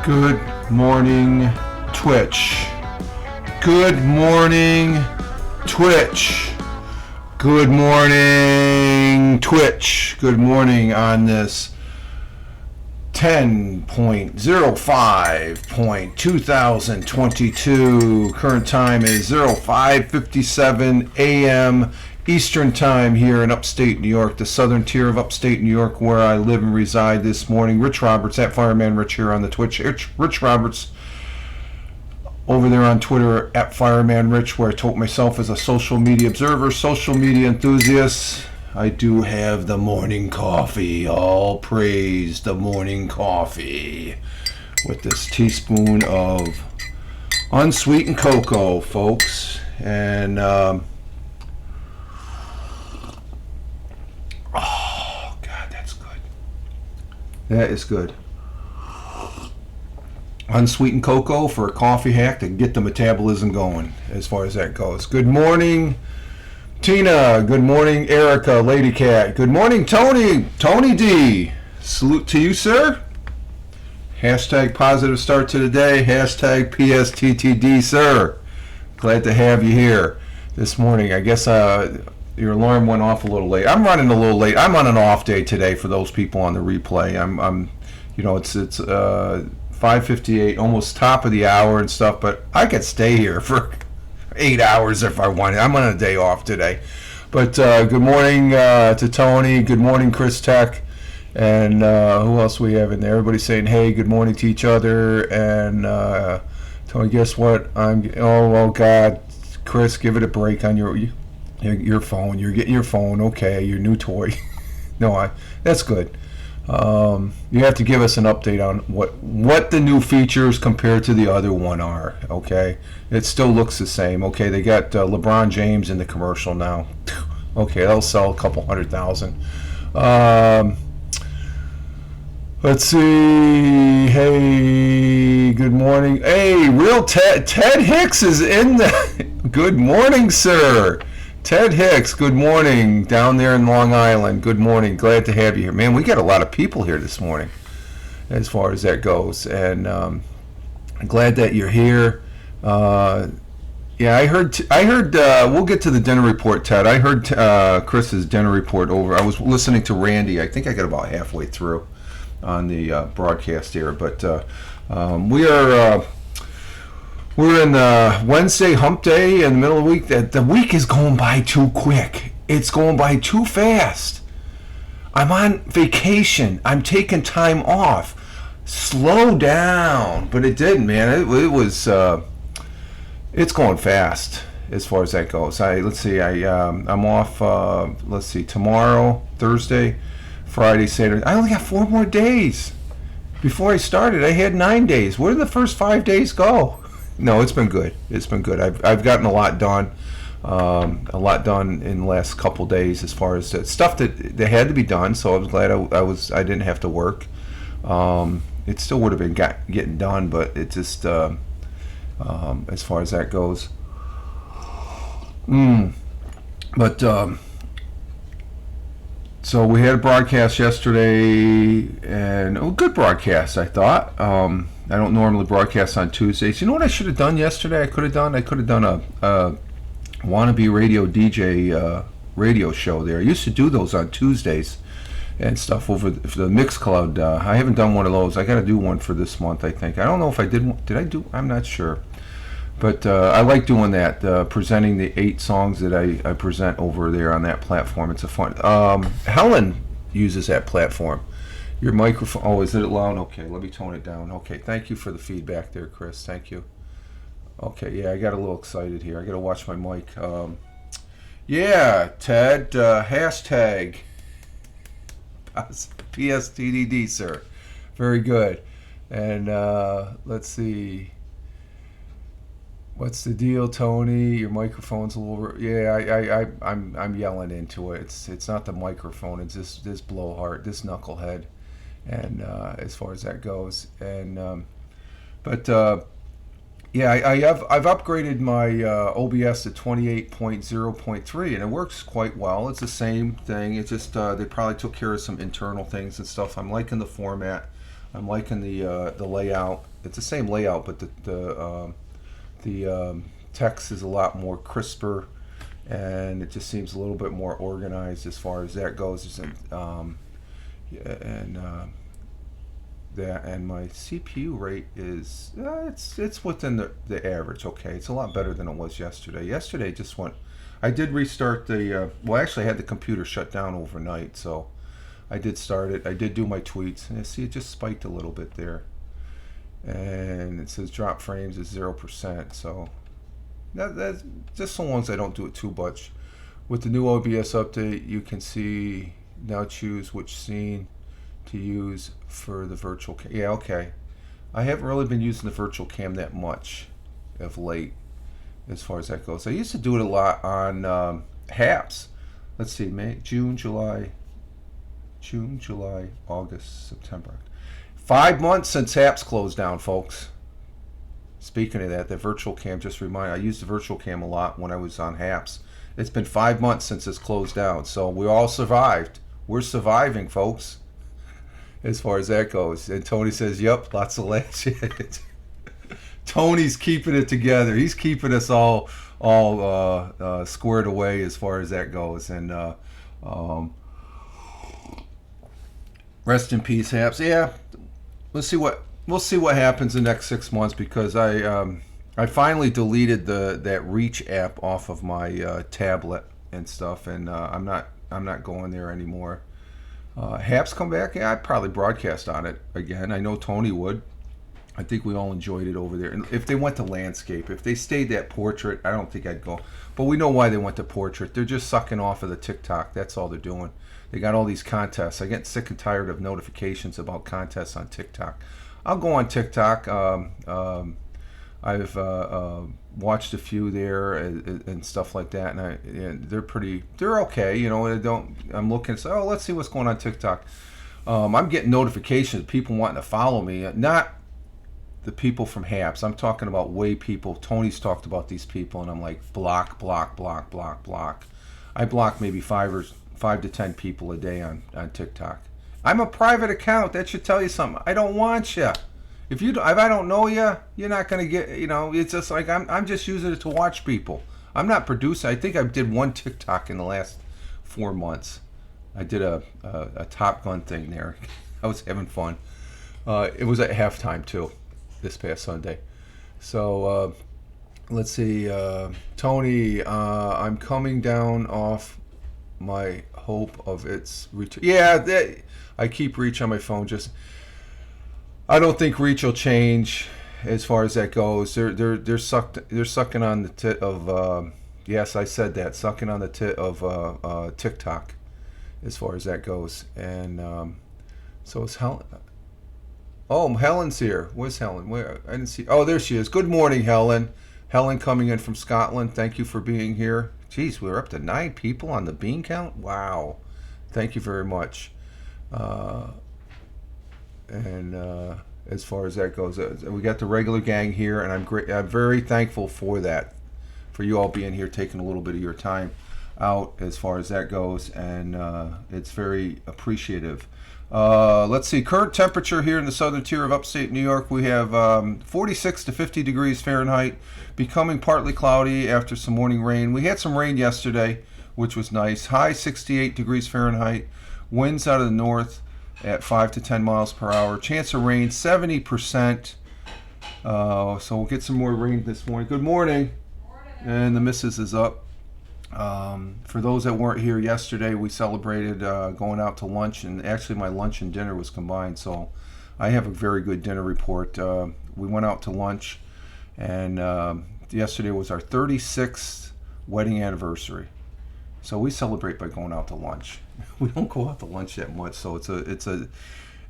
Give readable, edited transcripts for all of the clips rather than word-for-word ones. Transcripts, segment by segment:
Good morning, Twitch. Good morning, Twitch. Good morning, Twitch. Good morning on this 10.05.2022. Current time is 05:57 a.m. Eastern Time here in Upstate New York, the southern tier of Upstate New York, where I live and reside this morning. Rich Roberts, at Fireman Rich here on the Twitch. Rich Roberts over there on Twitter, at Fireman Rich, where I tote myself as a social media observer, social media enthusiast. I do have the morning coffee. All praise the morning coffee with this teaspoon of unsweetened cocoa, folks. And oh God, that's good. That is good. Unsweetened cocoa for a coffee hack to get the metabolism going, as far as that goes. Good morning, Tina. Good morning, Erica, Lady Cat. Good morning, Tony. Tony D. Salute to you, sir. Hashtag positive start to the day. Hashtag PSTTD, sir. Glad to have you here this morning. I guess your alarm went off a little late. I'm running a little late. I'm on an off day today for those people on the replay. I'm it's 5:58, almost top of the hour and stuff, but I could stay here for 8 hours if I wanted. I'm on a day off today. But good morning to Tony. Good morning, Chris Tech. And who else we have in there? Everybody's saying, hey, good morning to each other. And Tony, guess what? Oh, God. Chris, give it a break on your phone. You're getting your phone. Okay, your new toy. No, that's good. You have to give us an update on what the new features compared to the other one are, okay? It still looks the same, okay? They got LeBron James in the commercial now. Okay, that'll sell a couple 100,000. Let's see. Hey, good morning. Hey, real Ted Hicks is in the... Good morning, sir. Ted Hicks, good morning, down there in Long Island. Good morning. Glad to have you here. Man, we got a lot of people here this morning as far as that goes. And I'm glad that you're here. Yeah, I heard we'll get to the dinner report, Ted. I heard Chris's dinner report over. I was listening to Randy. I think I got about halfway through on the broadcast here. But we're in the Wednesday hump day in the middle of the week. The week is going by too quick. It's going by too fast. I'm on vacation. I'm taking time off. Slow down. But it didn't, man. It was. It's going fast as far as that goes. Let's see. I'm off. Let's see. Tomorrow, Thursday, Friday, Saturday. I only got 4 more days. Before I started, I had 9 days. Where did the first 5 days go? No, it's been good. It's been good. I've gotten a lot done. In the last couple days as far as stuff that had to be done. So I was glad I didn't have to work. It still would have been getting done, but it just as far as that goes. But so we had a broadcast yesterday, and good broadcast, I thought. I don't normally broadcast on Tuesdays. You know what I should have done yesterday? I could have done a wannabe radio DJ radio show there. I used to do those on Tuesdays and stuff for the Mixcloud. I haven't done one of those. I got to do one for this month, I think. I don't know if I did. Did I do? I'm not sure. But I like doing that, presenting the 8 songs that I present over there on that platform. It's a fun. Helen uses that platform. Your microphone. Oh, is it loud? Okay, let me tone it down. Okay, thank you for the feedback there, Chris. Thank you. Okay, yeah, I got a little excited here. I got to watch my mic. Yeah, Ted, hashtag PSTTD, sir. Very good. And let's see. What's the deal, Tony? Your microphone's a little... Yeah, I'm yelling into it. It's not the microphone. It's this blowhard, this knucklehead. And as far as that goes, and yeah, I've upgraded my OBS to 28.0.3, and it works quite well. It's the same thing. It's just they probably took care of some internal things and stuff. I'm liking the format. I'm liking the layout. It's the same layout, but the text is a lot more crisper, and it just seems a little bit more organized as far as that goes. Yeah, and my CPU rate is it's within the average. Okay, it's a lot better than it was yesterday. Yesterday just went. I did restart the. Well, actually, I had the computer shut down overnight, so I did start it. I did do my tweets, and I see it just spiked a little bit there, and it says drop frames is 0%. So that's just so long as I don't do it too much. With the new OBS update, you can see now choose which scene to use for the virtual cam. Yeah, okay. I haven't really been using the virtual cam that much of late as far as that goes. I used to do it a lot on HAPS. Let's see, June, July, August, September. 5 months since HAPS closed down, folks. Speaking of that, the virtual cam just reminded. I used the virtual cam a lot when I was on HAPS. It's been 5 months since it's closed down, so we all survived. We're surviving, folks, as far as that goes. And Tony says, yep, lots of laughs. Tony's keeping it together. He's keeping us all squared away as far as that goes. And rest in peace, Haps. Yeah, we'll see what happens in the next 6 months, because I finally deleted that Reach app off of my tablet and stuff, and I'm not going there anymore. Haps come back, yeah, I'd probably broadcast on it again. I know Tony would. I think we all enjoyed it over there. And if they went to landscape, if they stayed that portrait, I don't think I'd go. But we know why they went to portrait. They're just sucking off of the TikTok. That's all they're doing. They got all these contests. I get sick and tired of notifications about contests on TikTok. I'll go on TikTok. I've watched a few there and stuff like that, and they're okay, you know. I'm looking and say, oh, let's see what's going on TikTok. I'm getting notifications of people wanting to follow me, not the people from HAPS. I'm talking about people. Tony's talked about these people, and I'm like, block. I block maybe 5 to 10 people a day on TikTok. I'm a private account. That should tell you something. I don't want you. If I don't know you, you're not going to get, you know, it's just like I'm just using it to watch people. I'm not producing. I think I did one TikTok in the last 4 months. I did a Top Gun thing there. I was having fun. It was at halftime, too, this past Sunday. So, let's see. Tony, I'm coming down off my hope of its return. Yeah, I keep Reach on my phone. I don't think Reach will change as far as that goes. They're sucking on the tit of yes, I said that, sucking on the tit of TikTok as far as that goes. And so it's Helen. Oh, Helen's here. Where's Helen? Where? I didn't see. Oh, there she is. Good morning, Helen. Helen coming in from Scotland. Thank you for being here. Geez, we're up to 9 people on the bean count. Wow. Thank you very much. And as far as that goes, we got the regular gang here, and I'm very thankful for that, for you all being here, taking a little bit of your time out as far as that goes, and it's very appreciative. Let's see, current temperature here in the southern tier of upstate New York, we have 46 to 50 degrees Fahrenheit, becoming partly cloudy after some morning rain. We had some rain yesterday, which was nice. High 68 degrees Fahrenheit, winds out of the north at 5 to 10 miles per hour. Chance of rain, 70%. So we'll get some more rain this morning. Good morning. And the missus is up. For those that weren't here yesterday, we celebrated going out to lunch, and actually my lunch and dinner was combined, so I have a very good dinner report. We went out to lunch, and yesterday was our 36th wedding anniversary. So we celebrate by going out to lunch. We don't go out to lunch that much, so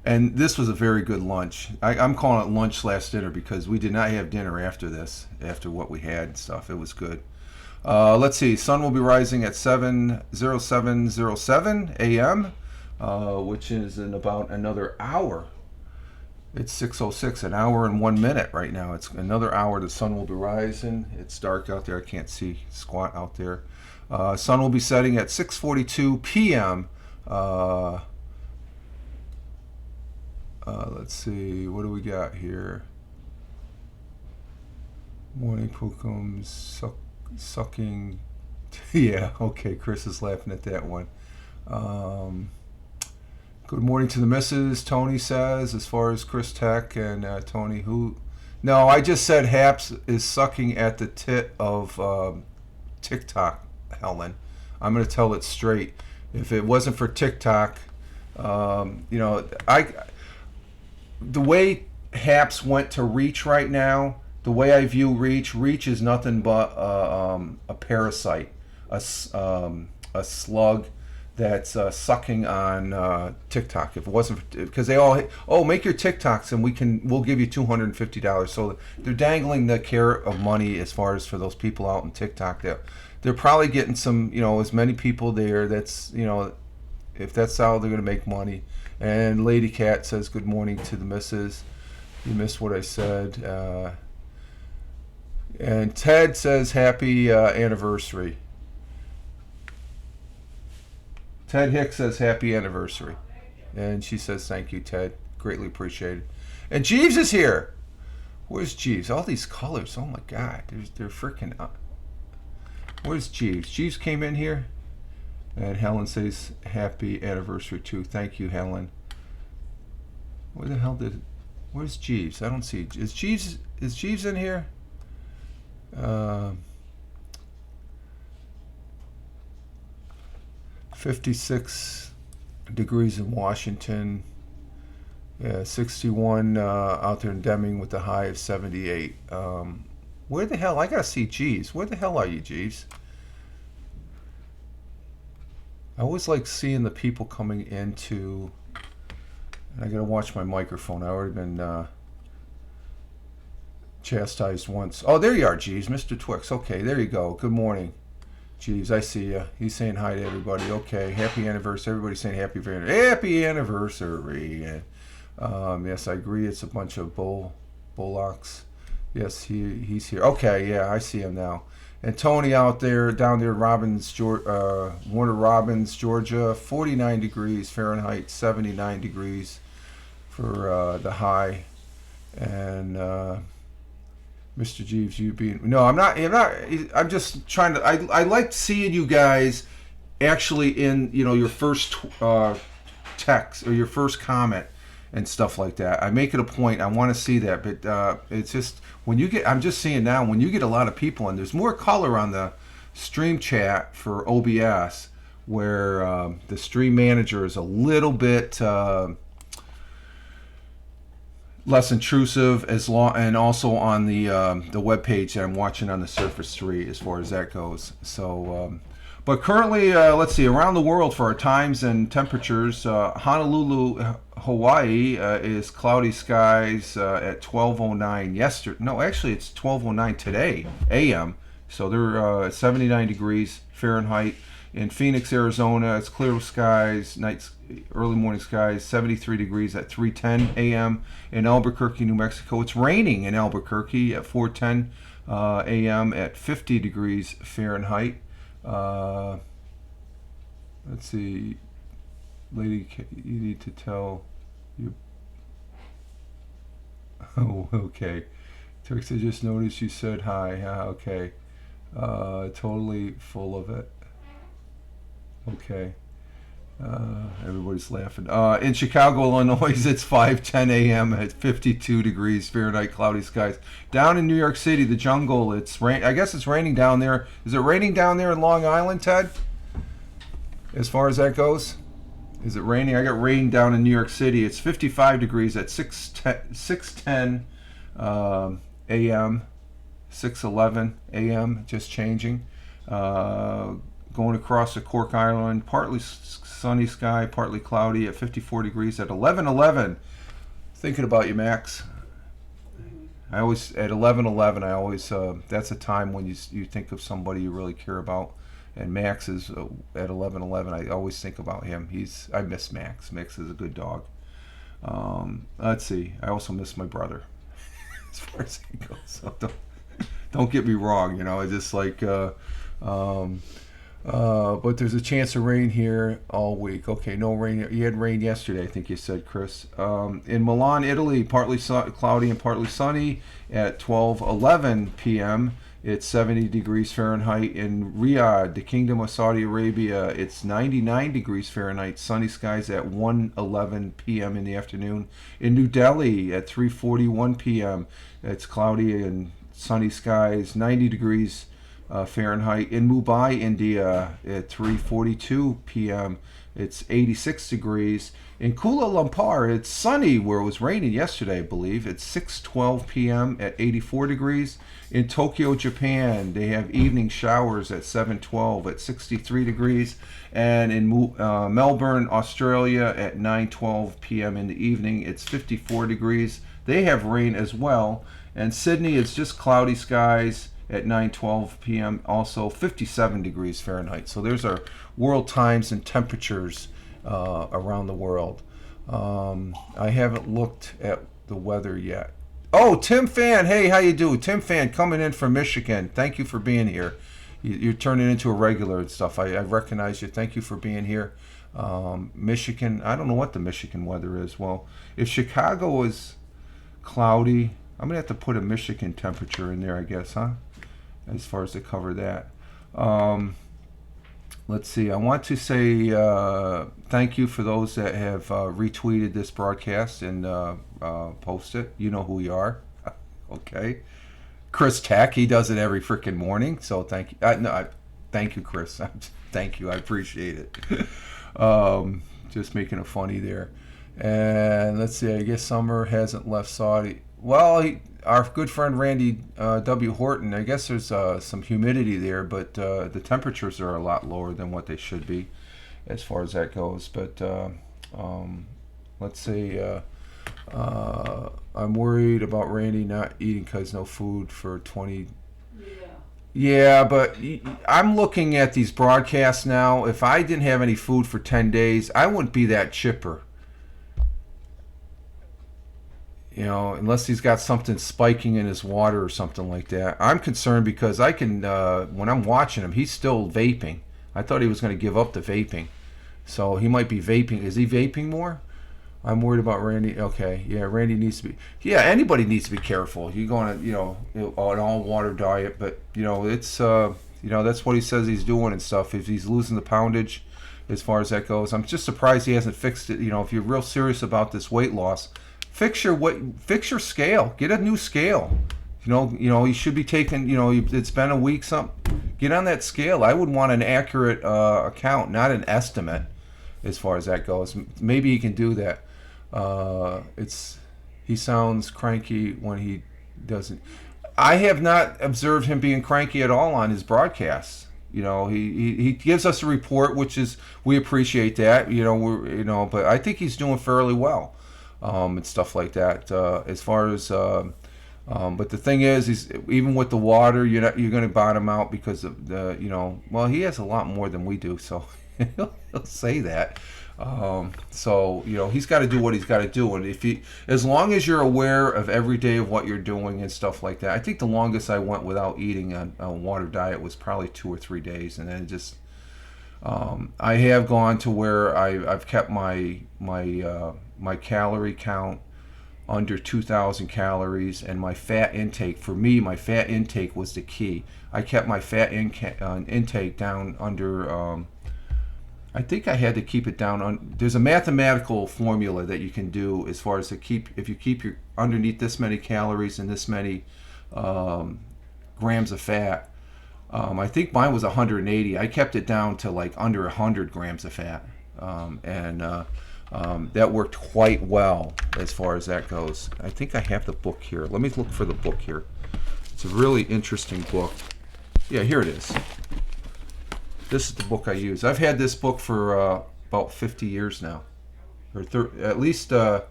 and this was a very good lunch. I'm calling it lunch / dinner because we did not have dinner after this, after what we had and stuff. It was good. Let's see, sun will be rising at 7:07:07 a.m., which is in about another hour. It's 6:06, an hour and 1 minute right now. It's another hour, the sun will be rising. It's dark out there. I can't see squat out there. Sun will be setting at 6:42 p.m. Let's see, what do we got here? Morning Pookum sucking. Yeah, okay, Chris is laughing at that one. Good morning to the missus, Tony says, as far as Chris Tech and Tony, who... No, I just said Haps is sucking at the tit of TikTok, Helen. I'm going to tell it straight. If it wasn't for TikTok, the way Haps went to Reach right now, the way I view Reach is nothing but a parasite, a slug that's sucking on TikTok. If it wasn't because they all make your TikToks and we'll give you $250. So they're dangling the carrot of money as far as for those people out in TikTok. They're probably getting some, as many people there. That's if that's how they're going to make money. And Lady Cat says good morning to the missus. You missed what I said. And Ted says happy anniversary. Ted Hicks says happy anniversary. And she says thank you, Ted. Greatly appreciated. And Jeeves is here. Where's Jeeves? All these colors. Oh my God. They're freaking... Where's Jeeves? Jeeves came in here. And Helen says happy anniversary too. Thank you, Helen. Where the hell where's Jeeves? I don't see... Is Jeeves in here? 56 degrees in Washington. Yeah, 61 out there in Deming with a high of 78. Where the hell? I gotta see Jeeves. Where the hell are you, Jeeves? I always like seeing the people coming into... I gotta watch my microphone. I've already been chastised once. Oh, there you are, Jeeves. Mr. Twix. Okay, there you go. Good morning. Jeeves, I see you. He's saying hi to everybody. Okay, happy anniversary. Everybody's saying happy anniversary. And, yes, I agree. It's a bunch of bullocks. Yes, he's here. Okay, yeah, I see him now. And Tony out there, down there, Warner Robins, Georgia, 49 degrees Fahrenheit, 79 degrees for the high. And Mr. Jeeves, you being... No, I'm not. I'm just trying to... I like seeing you guys actually in, your first text or your first comment and stuff like that. I make it a point. I want to see that, but it's just when you get... I'm just seeing now when you get a lot of people and there's more color on the stream chat for OBS, where the stream manager is a little bit less intrusive, and also on the web page that I'm watching on the Surface 3 as far as that goes. So. But currently, let's see, around the world for our times and temperatures, Honolulu, Hawaii is cloudy skies at 12:09 yesterday. No, actually, it's 12:09 today, a.m. So they're 79 degrees Fahrenheit. In Phoenix, Arizona, it's clear skies, early morning skies, 73 degrees at 3:10 a.m. In Albuquerque, New Mexico, it's raining in Albuquerque at 4:10 a.m. at 50 degrees Fahrenheit. Let's see, lady, you need to tell you. Oh, okay. Turks, I just noticed you said hi. Okay. Totally full of it. Okay. Everybody's laughing. In Chicago, Illinois, it's 5:10 a.m. at 52 degrees Fahrenheit, cloudy skies. Down in New York City, the jungle, it's rain. I guess it's raining down there. Is it raining down there in Long Island, Ted? As far as that goes, is it raining? I got rain down in New York City. It's 55 degrees at 6:10 a.m. 6:11 a.m. Just changing. Going across the Cork Island, partly sunny sky, partly cloudy at 54 degrees at 11:11. Thinking about you, Max. I always, at 11:11, I always, that's a time when you think of somebody you really care about. And Max is at 11:11. I always think about him. I miss Max. Max is a good dog. Let's see. I also miss my brother, as far as it goes. So don't get me wrong. I just like. But there's a chance of rain here all week. Okay, no rain. You had rain yesterday, I think you said, Chris. In Milan, Italy, partly cloudy and partly sunny at 12:11 p.m. It's 70 degrees Fahrenheit. In Riyadh, the Kingdom of Saudi Arabia, it's 99 degrees Fahrenheit. Sunny skies at 1:11 p.m. in the afternoon. In New Delhi, at 3:41 p.m., it's cloudy and sunny skies, 90 degrees Fahrenheit. In Mumbai, India, at 3:42 p.m., it's 86 degrees. In Kuala Lumpur, it's sunny where it was raining yesterday, I believe. It's 6:12 p.m. at 84 degrees. In Tokyo, Japan, they have evening showers at 7:12 at 63 degrees. And in Melbourne, Australia, at 9:12 p.m. in the evening, it's 54 degrees. They have rain as well. And Sydney, it's just cloudy skies at 9:12 p.m. also 57 degrees Fahrenheit. So there's our world times and temperatures around the world. I haven't looked at the weather yet. Oh, Tim Fan, hey, how you doing? Tim Fan coming in from Michigan. Thank you for being here. You're turning into a regular and stuff. I recognize you. Thank you for being here. Michigan, I don't know what the Michigan weather is. Well, if Chicago is cloudy, I'm going to have to put a Michigan temperature in there, I guess, huh? As far as to cover that. Let's see. I want to say thank you for those that have retweeted this broadcast and post it. You know who you are. Okay. Chris Tech, he does it every freaking morning. So thank you. Thank you, Chris. Thank you. I appreciate it. Just making it funny there. And let's see. I guess Summer hasn't left Saudi. Well, our good friend Randy W. Horton, I guess there's some humidity there, but the temperatures are a lot lower than what they should be as far as that goes. But let's see. I'm worried about Randy not eating because no food for 20. Yeah, but I'm looking at these broadcasts now. If I didn't have any food for 10 days, I wouldn't be that chipper. You know, unless he's got something spiking in his water or something like that. I'm concerned because I can, when I'm watching him, he's still vaping. I thought he was going to give up the vaping. So he might be vaping. Is he vaping more? I'm worried about Randy. Okay, yeah, Randy needs to be. Yeah, anybody needs to be careful. You're going to, an all water diet, but it's, that's what he says he's doing and stuff. If he's losing the poundage, as far as that goes, I'm just surprised he hasn't fixed it. If you're real serious about this weight loss, fix your scale. Get a new scale. You should be taking. It's been a week. Get on that scale. I would want an accurate account, not an estimate, as far as that goes. Maybe he can do that. He sounds cranky when he doesn't. I have not observed him being cranky at all on his broadcasts. He gives us a report, which is, we appreciate that. But I think he's doing fairly well, and stuff like that. As far as, but the thing is, he's even with the water, you're going to bottom out because of the, well, he has a lot more than we do, so he'll say that. So he's got to do what he's got to do, and as long as you're aware of every day of what you're doing and stuff like that. I think the longest I went without eating a water diet was probably 2 or 3 days, and then just I have gone to where I've kept my calorie count under 2,000 calories, and my fat intake. For me, my fat intake was the key. I kept my fat intake down under. I think I had to keep it down on. There's a mathematical formula that you can do as far as if you keep your underneath this many calories and this many grams of fat. I think mine was 180. I kept it down to like under 100 grams of fat, and that worked quite well as far as that goes. I think I have the book here. Let me look for the book here. It's a really interesting book. Yeah, here it is. This is the book I use. I've had this book for about 50 years now, or at least I've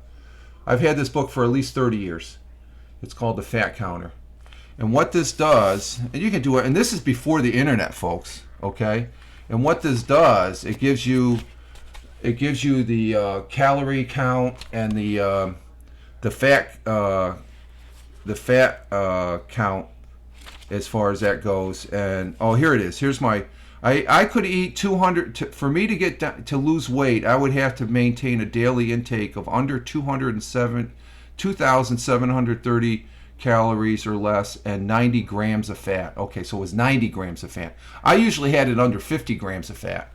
had this book for at least 30 years. It's called The Fat Counter, and what this does, and you can do it. And this is before the internet, folks. Okay, and what this does, it gives you the calorie count and the fat count as far as that goes. And here it is. Here's my. I could eat 200 for me to get down, to lose weight. I would have to maintain a daily intake of under 2,730 calories or less and 90 grams of fat. Okay, so it was 90 grams of fat. I usually had it under 50 grams of fat.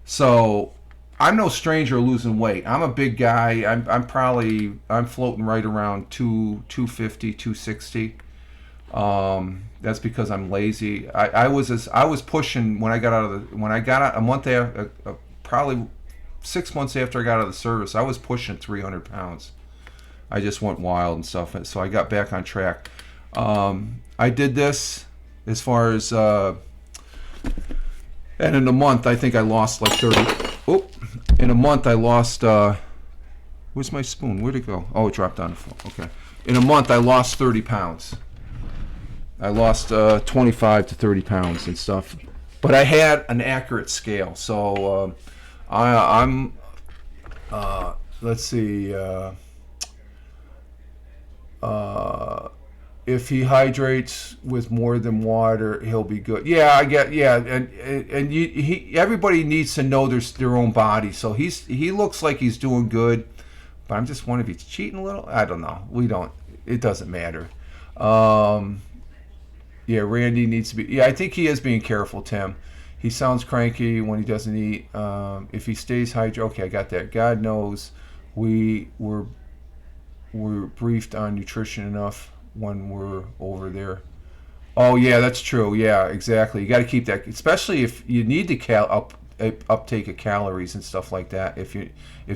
So I'm no stranger to losing weight. I'm a big guy. I'm floating right around 250, 260. That's because I'm lazy. I was pushing when I got out of the when I got out a month after, probably 6 months after I got out of the service. I was pushing 300 pounds. I just went wild and stuff, so I got back on track. I did this as far as, and in a month I think I lost like 30. Oh, in a month I lost. Where's my spoon? Where'd it go? Oh, it dropped on the floor. Okay. In a month I lost 30 pounds. I lost 25 to 30 pounds and stuff, but I had an accurate scale. So I'm. Let's see. If he hydrates with more than water, he'll be good. Yeah, I get. Yeah, and everybody needs to know their own body. So he looks like he's doing good, but I'm just wondering if he's cheating a little. I don't know. We don't. It doesn't matter. Yeah, Randy needs to be. Yeah, I think he is being careful, Tim. He sounds cranky when he doesn't eat. If he stays hydrated, okay, I got that. God knows we're briefed on nutrition enough when we're over there. Oh yeah, that's true. Yeah, exactly. You got to keep that, especially if you need to uptake of calories and stuff like that. If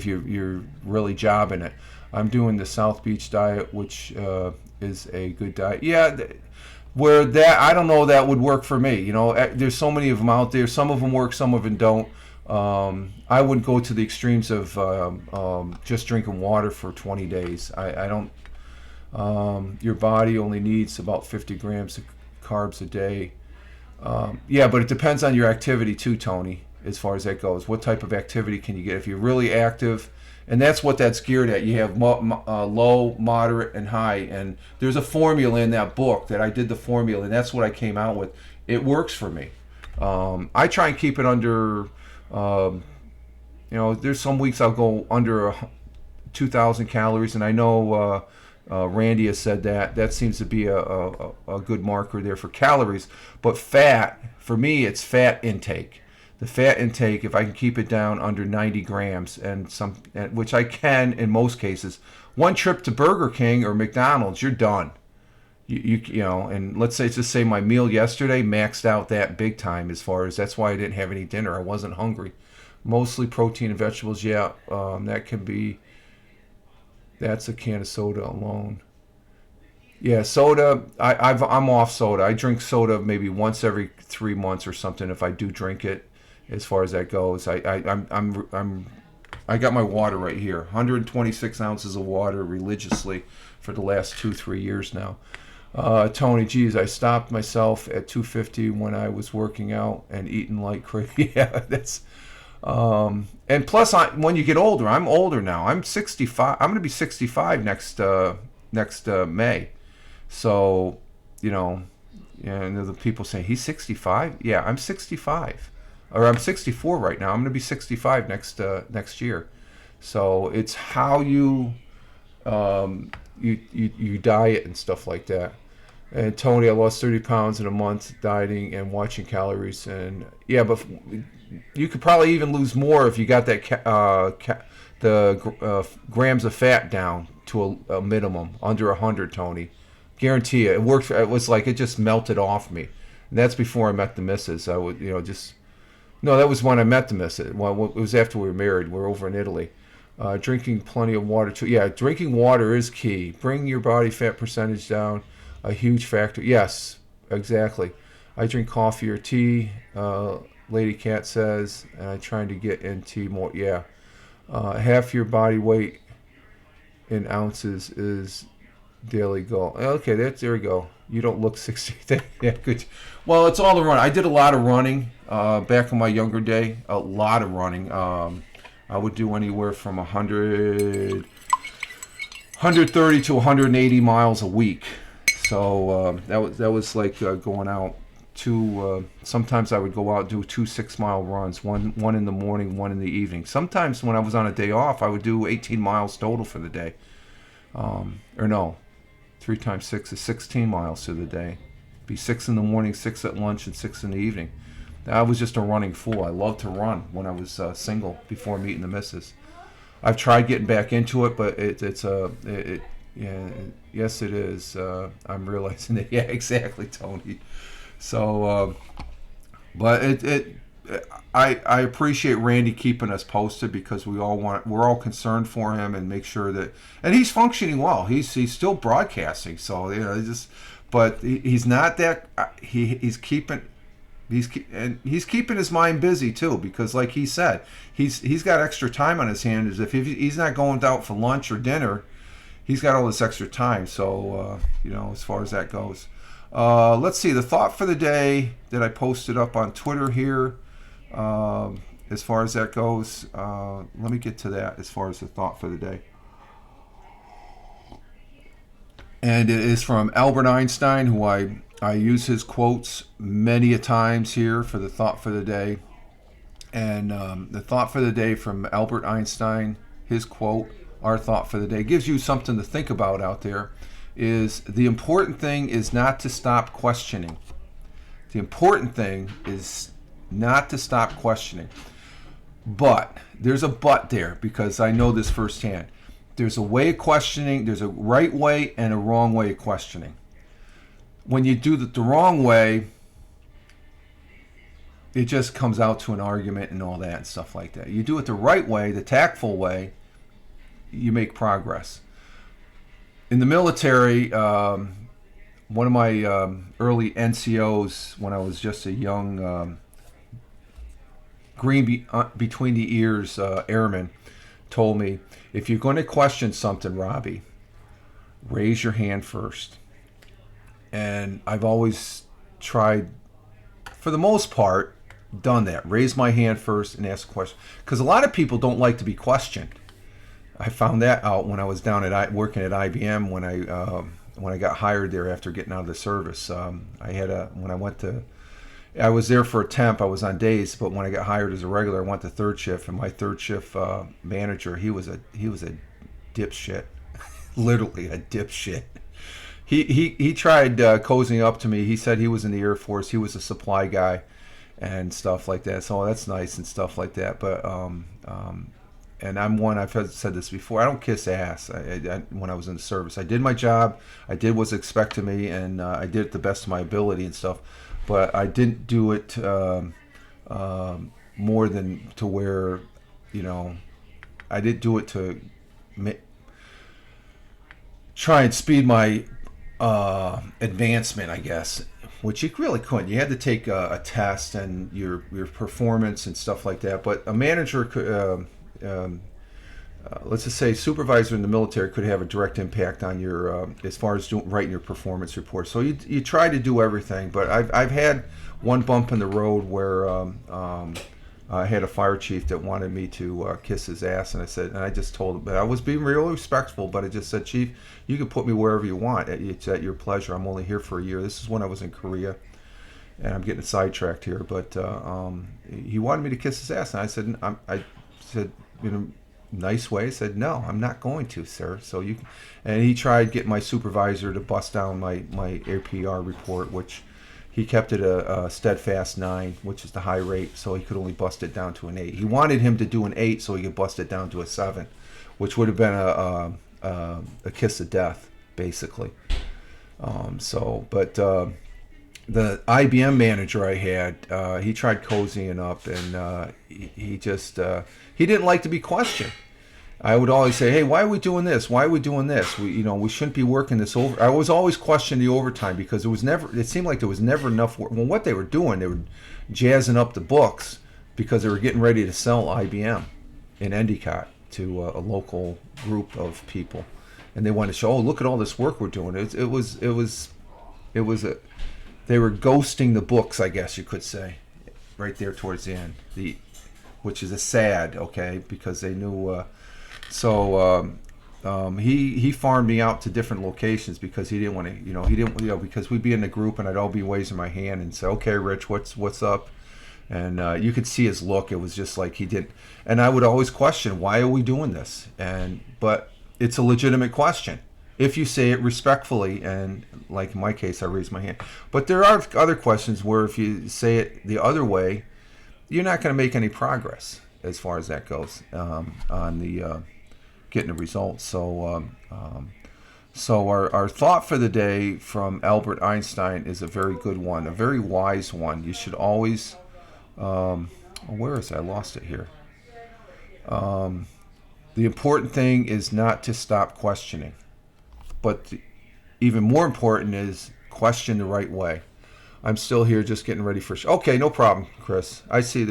you're really jobbing it. I'm doing the South Beach diet, which is a good diet. Yeah. Where that, I don't know, that would work for me. You know, there's so many of them out there. Some of them work, some of them don't. I wouldn't go to the extremes of just drinking water for 20 days. I don't. Your body only needs about 50 grams of carbs a day. Yeah, but it depends on your activity too, Tony, as far as that goes. What type of activity can you get? If you're really active, and that's what that's geared at. You have low, moderate, and high. And there's a formula in that book that I did the formula, and that's what I came out with. It works for me. I try and keep it under, there's some weeks I'll go under 2,000 calories, and I know Randy has said that seems to be a good marker there for calories. But fat, for me, it's fat intake. The fat intake, if I can keep it down under 90 grams, which I can in most cases, one trip to Burger King or McDonald's, you're done. You know, and let's just say my meal yesterday maxed out that big time as far as, that's why I didn't have any dinner. I wasn't hungry. Mostly protein and vegetables. Yeah, that's a can of soda alone. Yeah, soda. I'm off soda. I drink soda maybe once every 3 months or something if I do drink it. As far as that goes, I got my water right here. 126 ounces of water religiously for the last 2-3 years now. Tony, geez, I stopped myself at 250 when I was working out and eating like crazy. Yeah, that's. And plus, when you get older, I'm older now. I'm 65. I'm going to be 65 next May. So, and the people say he's 65. Yeah, I'm 65. Or I'm 64 right now. I'm going to be 65 next year. So it's how you diet and stuff like that. And Tony, I lost 30 pounds in a month dieting and watching calories. And yeah, but you could probably even lose more if you got that grams of fat down to a minimum, under 100, Tony. Guarantee you, it worked. It was like it just melted off me. And that's before I met the missus. I would, No, that was when I met the missus. Well, it was after we were married. We're over in Italy. Drinking plenty of water too. Yeah, drinking water is key. Bring your body fat percentage down. A huge factor. Yes, exactly. I drink coffee or tea. Lady Cat says, and I'm trying to get in tea more. Yeah, half your body weight in ounces is daily goal. Okay, there we go. You don't look 60. Yeah, good. Well, it's all the running. I did a lot of running back in my younger day. A lot of running. I would do anywhere from 130 to 180 miles a week. So that was like going out two. Sometimes I would go out and do 2 6-mile runs, one in the morning, one in the evening. Sometimes when I was on a day off, I would do 18 miles total for the day. Or no, 3 times 6 is 16 miles through the day. Be 6 in the morning, 6 at lunch, and 6 in the evening. I was just a running fool. I loved to run when I was single before meeting the missus. I've tried getting back into it, but yeah, yes, it is. I'm realizing that. Yeah, exactly, Tony. So, but I appreciate Randy keeping us posted, because we're all concerned for him and make sure that, and he's functioning well. He's still broadcasting. So but he's not that. He's keeping his mind busy too, because like he said, he's got extra time on his hands. If he's not going out for lunch or dinner, he's got all this extra time. So as far as that goes, let's see the thought for the day that I posted up on Twitter here. As far as that goes, let me get to that. As far as the thought for the day, and it is from Albert Einstein, who I use his quotes many a times here for the thought for the day. And the thought for the day from Albert Einstein, his quote, our thought for the day, gives you something to think about out there, is the important thing is not to stop questioning. The important thing is not to stop questioning. But there's a but there, because I know this firsthand. There's a way of questioning, there's a right way and a wrong way of questioning. When you do the wrong way, it just comes out to an argument and all that and stuff like that. You do it the right way, the tactful way, you make progress. In the military, one of my early NCOs, when I was just a young green between the ears airman, told me, if you're going to question something, Robbie, raise your hand first. And I've always tried, for the most part, done that. Raise my hand first and ask a question. Because a lot of people don't like to be questioned. I found that out when I was down at working at IBM when I got hired there after getting out of the service. I was there for a temp. I was on days, but when I got hired as a regular, I went to third shift, and my third shift manager, he was a dipshit, literally a dipshit. He tried cozying up to me. He said he was in the Air Force. He was a supply guy and stuff like that. So that's nice and stuff like that. But and I'm one, I've said this before, I don't kiss ass. When I was in the service, I did my job. I did what's expected of me, and I did it the best of my ability and stuff. But I didn't do it more than to where, I didn't do it to try and speed my advancement, I guess, which you really couldn't. You had to take a test and your performance and stuff like that. But a manager could, let's just say supervisor in the military, could have a direct impact on your, as far as writing your performance report. So you try to do everything. But I've had one bump in the road where I had a fire chief that wanted me to kiss his ass, and I just told him, but I was being really respectful, but I just said, Chief, you can put me wherever you want. It's at your pleasure. I'm only here for a year. This is when I was in Korea, and I'm getting sidetracked here, but he wanted me to kiss his ass, and I said, in a nice way, I said, no, I'm not going to, sir. So and he tried getting my supervisor to bust down my APR report, which he kept it a steadfast 9, which is the high rate, so he could only bust it down to an 8. He wanted him to do an 8 so he could bust it down to a 7, which would have been a kiss of death, basically. But the IBM manager I had, he tried cozying up, and he didn't like to be questioned. I would always say, hey, why are we doing this? Why are we doing this? We shouldn't be working this over. I was always questioning the overtime, because it seemed like there was never enough work. Well, what they were doing, they were jazzing up the books because they were getting ready to sell IBM in Endicott to a local group of people. And they wanted to show, oh, look at all this work we're doing. They were ghosting the books, I guess you could say, right there towards the end, which is a sad, okay, because they knew. he farmed me out to different locations because he didn't want to, because we'd be in the group and I'd all be raising my hand and say, okay, Rich, what's up? And you could see his look. It was just like he didn't. And I would always question, why are we doing this? But it's a legitimate question if you say it respectfully. And like in my case, I raised my hand. But there are other questions where if you say it the other way, you're not going to make any progress as far as that goes on the getting the results. So our thought for the day from Albert Einstein is a very good one, a very wise one. You should always, where is it? I lost it here. The important thing is not to stop questioning, but even more important is question the right way. I'm still here just getting ready for okay, no problem, Chris. I see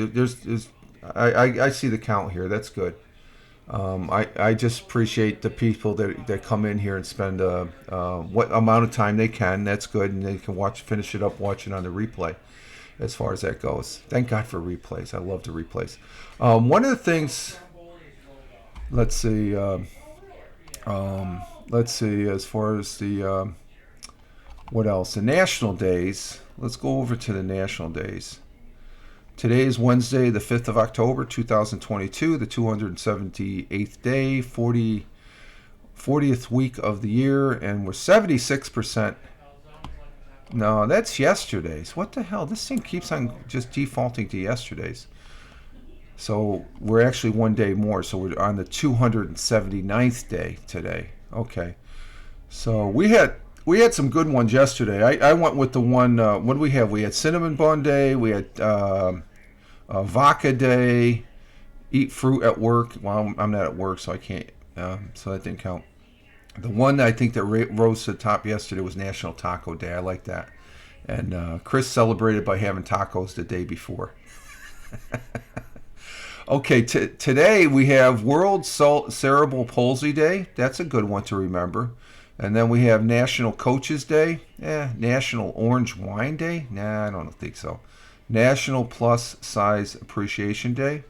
I see the count here. That's good. I just appreciate the people that come in here and spend what amount of time they can. That's good, and they can finish it up watching on the replay as far as that goes. Thank God for replays. I love the replays. One of the things, let's see, as far as the, what else? The national days. Let's go over to the national days. Today is Wednesday, the 5th of October, 2022, the 278th day, 40th week of the year, and we're 76%. No, that's yesterday's. What the hell? This thing keeps on just defaulting to yesterday's. So we're actually one day more, so we're on the 279th day today. Okay. So we had some good ones yesterday. I went with the one, what do we have? We had Cinnamon Bun Day. We had Vodka Day. Eat fruit at work. Well, I'm not at work, so I can't. So that didn't count. The one I think that rose to the top yesterday was National Taco Day. I like that. And Chris celebrated by having tacos the day before. Okay, today we have World Cerebral Palsy Day. That's a good one to remember. And then we have National Coaches Day. National Orange Wine Day. Nah, I don't think so. National Plus Size Appreciation Day.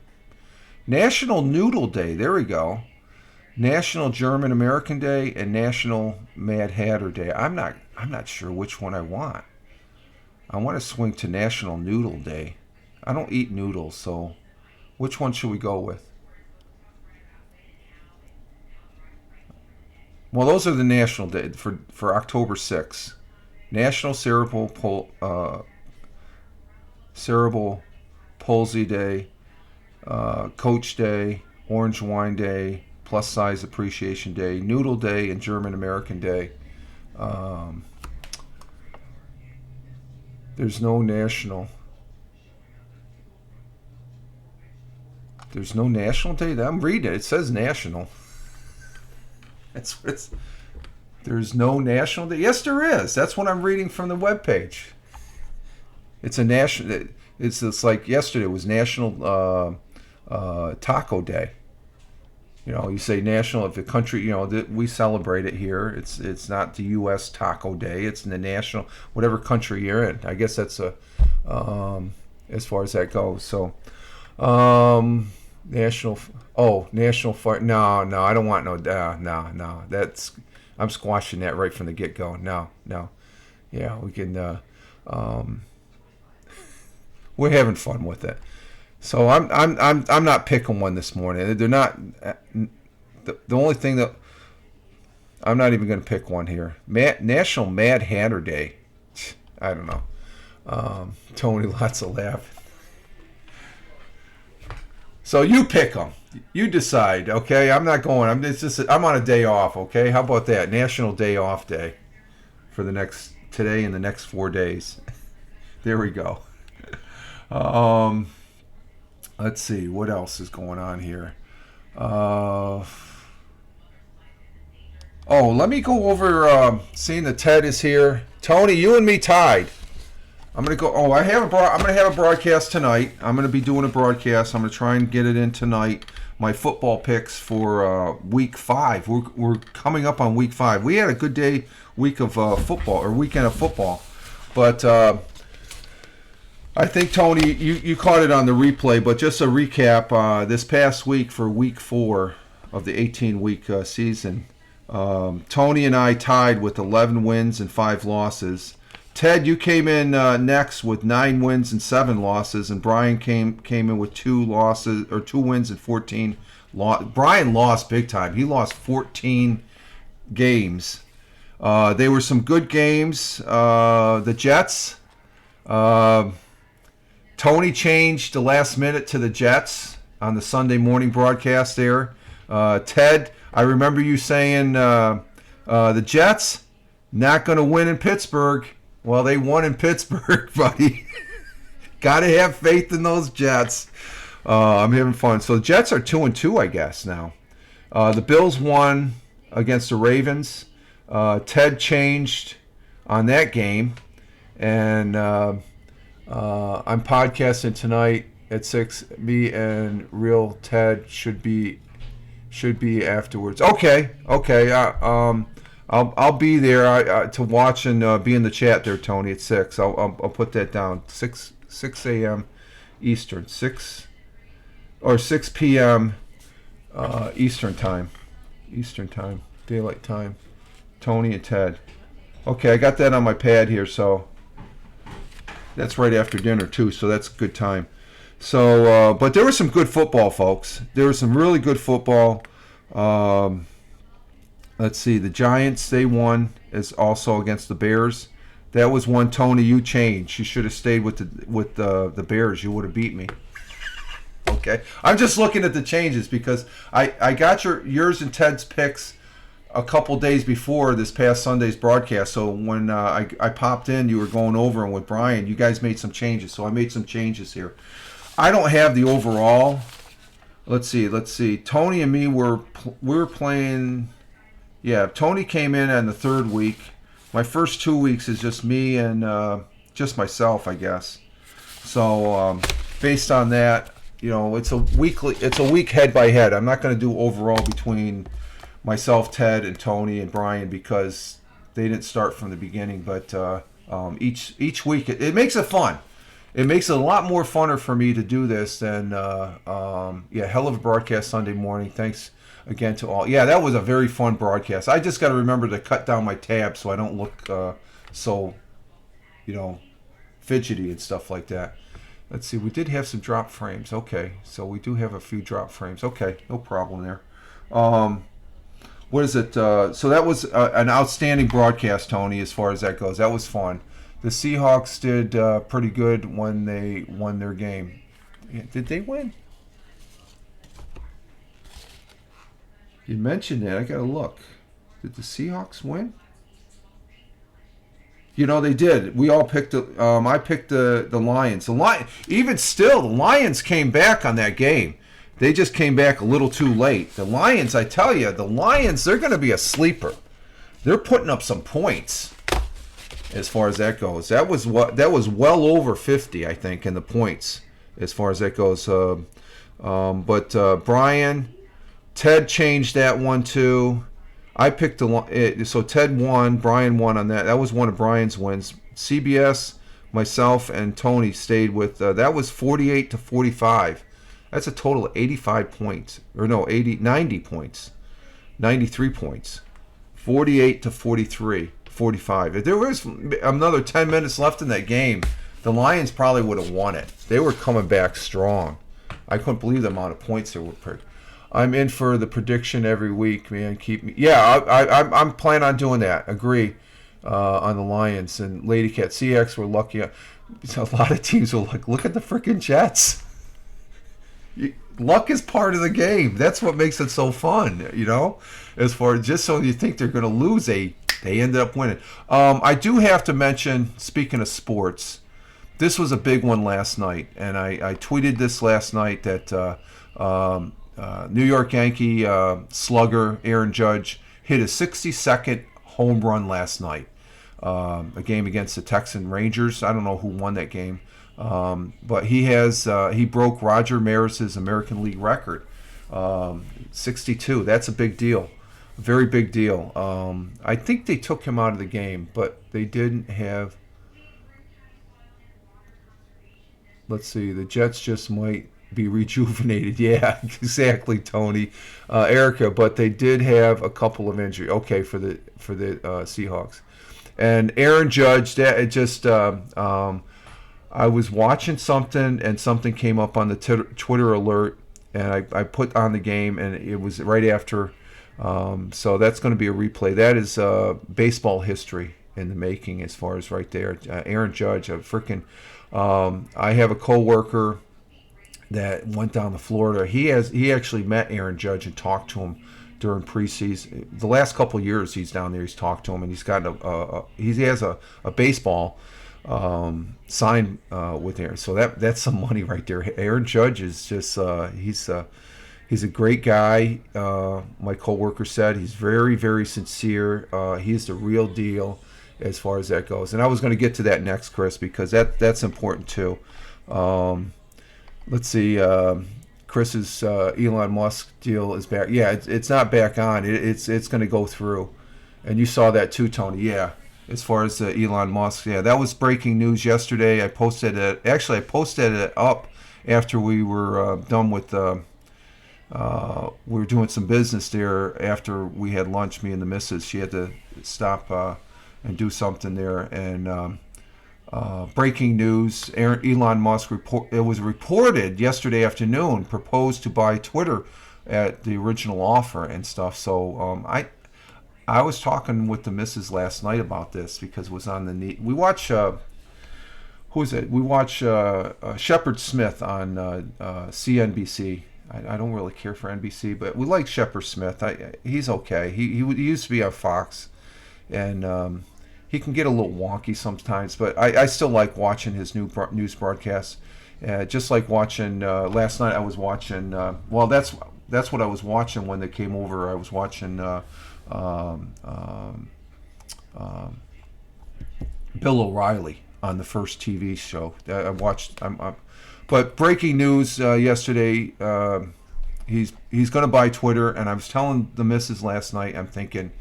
National Noodle Day. There we go. National German American Day and National Mad Hatter Day. I'm not sure which one I want. I want to swing to National Noodle Day. I don't eat noodles, so which one should we go with? Well, those are the national day for October 6th. National Cerebral Palsy Day, Coach Day, Orange Wine Day, Plus Size Appreciation Day, Noodle Day, and German American Day. There's no national. There's no national day. I'm reading it. It says national. That's what it's. There's no national day. Yes, there is. That's what I'm reading from the webpage. It's a national. It's like yesterday was National Taco Day. You know, you say national if the country. You know that we celebrate it here. It's not the U.S. Taco Day. It's in the national whatever country you're in. I guess that's a as far as that goes. So. National fire. No, I don't want no. That's I'm squashing that right from the get go. No. Yeah, we can. We're having fun with it. So I'm not picking one this morning. They're not. The only thing that I'm not even going to pick one here. National Mad Hatter Day. I don't know. Tony, lots of laughing. So you pick them. You decide, okay? I'm not going. I'm on a day off, okay? How about that? National Day Off Day for today and the next 4 days. There we go. Let's see what else is going on here. Let me go over. Seeing that Ted is here. Tony, you and me tied. I'm gonna go. I'm gonna have a broadcast tonight. I'm gonna be doing a broadcast. I'm gonna try and get it in tonight. My football picks for week 5. We're coming up on week 5. We had a good week of football or weekend of football, but I think Tony, you caught it on the replay. But just a recap: this past week for week 4 of the 18-week season, Tony and I tied with 11 wins and 5 losses. Ted, you came in next with 9 wins and 7 losses, and Brian came in with 2 losses or 2 wins and 14 losses. Brian lost big time. He lost 14 games. They were some good games. The Jets. Tony changed the last minute to the Jets on the Sunday morning broadcast there. Ted, I remember you saying the Jets not going to win in Pittsburgh. Well, they won in Pittsburgh, buddy. Got to have faith in those Jets. I'm having fun. So the Jets are 2-2, I guess, now. The Bills won against the Ravens. Ted changed on that game. And I'm podcasting tonight at 6. Me and Real Ted should be afterwards. Okay. I'll be there to watch and be in the chat there, Tony, at 6. I'll put that down. 6 a.m. Eastern. 6 p.m. Eastern time. Daylight time. Tony and Ted. Okay, I got that on my pad here, so that's right after dinner too, so that's a good time. So, but there was some good football, folks. There was some really good football. Let's see, the Giants, they won as also against the Bears. That was one, Tony, you changed. You should have stayed with the Bears. You would have beat me. Okay, I'm just looking at the changes because I got yours and Ted's picks a couple days before this past Sunday's broadcast. So when I popped in, you were going over, and with Brian, you guys made some changes. So I made some changes here. I don't have the overall. Let's see. Tony and me we were playing. Yeah, Tony came in on the 3rd week. My first 2 weeks is just me and just myself, I guess. So based on that, it's a week head by head. I'm not going to do overall between myself, Ted, and Tony and Brian because they didn't start from the beginning. But each week it makes it fun. It makes it a lot more funner for me to do this than hell of a broadcast Sunday morning. Thanks again to all. Yeah, that was a very fun broadcast. I just got to remember to cut down my tabs so I don't look so fidgety and stuff like that. Let's see, we did have some drop frames. Okay, so we do have a few drop frames. Okay, no problem there. What is it? So that was an outstanding broadcast, Tony, as far as that goes. That was fun. The Seahawks did pretty good when they won their game. Yeah, did they win? You mentioned that. I got to look. Did the Seahawks win? They did. We all picked I picked the Lions. Even still, the Lions came back on that game. They just came back a little too late. The Lions, I tell you, they're going to be a sleeper. They're putting up some points as far as that goes. That was well over 50, I think, in the points as far as that goes. But Brian, Ted changed that one too. I picked so Ted won, Brian won on that. That was one of Brian's wins. CBS, myself, and Tony stayed with that was 48-45. That's a total of 85 points. Or no, 90 points. 93 points. 48-43, 45. If there was another 10 minutes left in that game, the Lions probably would have won it. They were coming back strong. I couldn't believe the amount of points they were. I'm in for the prediction every week, man. Keep me. Yeah, I'm planning on doing that. Agree on the Lions and Lady Cat CX. We're lucky. A lot of teams were like, look at the freaking Jets. Luck is part of the game. That's what makes it so fun, As far as just so you think they're going to lose, they ended up winning. I do have to mention, speaking of sports, this was a big one last night, and I tweeted this last night that New York Yankee slugger Aaron Judge hit a 60-second home run last night. A game against the Texan Rangers. I don't know who won that game. But he broke Roger Maris's American League record, 62. That's a big deal, a very big deal. I think they took him out of the game, but they didn't have. Let's see, the Jets just might be rejuvenated. Yeah, exactly, Tony, Erica. But they did have a couple of injuries. Okay, for the Seahawks, and Aaron Judge. That it just. I was watching something, and something came up on the Twitter alert, and I put on the game, and it was right after. So that's going to be a replay. That is baseball history in the making, as far as right there. Aaron Judge, a freaking. I have a coworker that went down to Florida. He actually met Aaron Judge and talked to him during preseason. The last couple of years he's down there. He's talked to him, and he's got he has a baseball signed with Aaron. So that's some money right there. Aaron Judge is just he's a great guy. My coworker said he's very, very sincere. He's the real deal as far as that goes. And I was going to get to that next, Chris, because that's important too. Let's see. Chris's Elon Musk deal is back. Yeah, it's not back on. It's going to go through. And you saw that too, Tony. Yeah, as far as Elon Musk. Yeah, that was breaking news yesterday. I posted it. Actually, I posted it up after we were done with. We were doing some business there after we had lunch. Me and the missus. She had to stop and do something there. And breaking news: Elon Musk it was reported yesterday afternoon proposed to buy Twitter at the original offer and stuff. So I was talking with the missus last night about this because it was on the we watch who is it? We watch Shepard Smith on CNBC. I don't really care for NBC, but we like Shepard Smith. He's okay. He used to be on Fox, and he can get a little wonky sometimes, but I still like watching his news broadcasts. Just like watching last night, I was watching. Well, that's what I was watching when they came over. I was watching Bill O'Reilly on the first TV show. I watched. But breaking news yesterday, he's going to buy Twitter, and I was telling the missus last night. I'm thinking.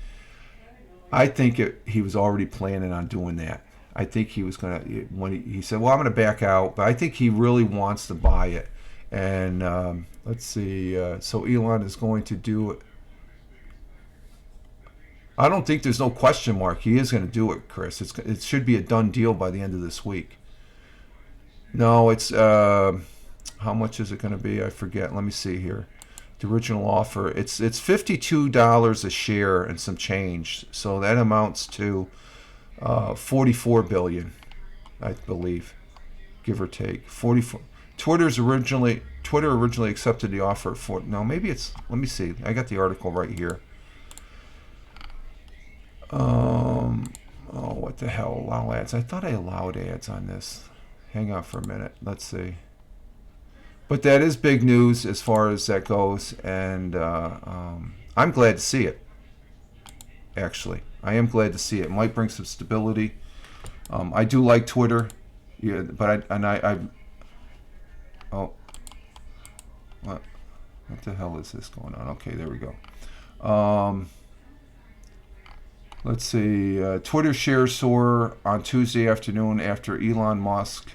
I think he was already planning on doing that. I think he was going to, when he said, well, I'm going to back out, but I think he really wants to buy it. And let's see, so Elon is going to do it. I don't think there's no question mark. He is going to do it, Chris. It should be a done deal by the end of this week. No, it's, how much is it going to be? I forget. Let me see here. The original offer, it's $52 a share and some change, so that amounts to $44 billion, I believe, give or take. 44. Twitter originally accepted the offer for. No, maybe it's. Let me see. I got the article right here. Oh, what the hell? Allow ads. I thought I allowed ads on this. Hang on for a minute. Let's see. But that is big news as far as that goes, and I'm glad to see it. Actually, I am glad to see it. It might bring some stability. I do like Twitter, yeah, but I oh, what the hell is this going on? Okay, there we go. Let's see. Twitter shares soar on Tuesday afternoon after Elon Musk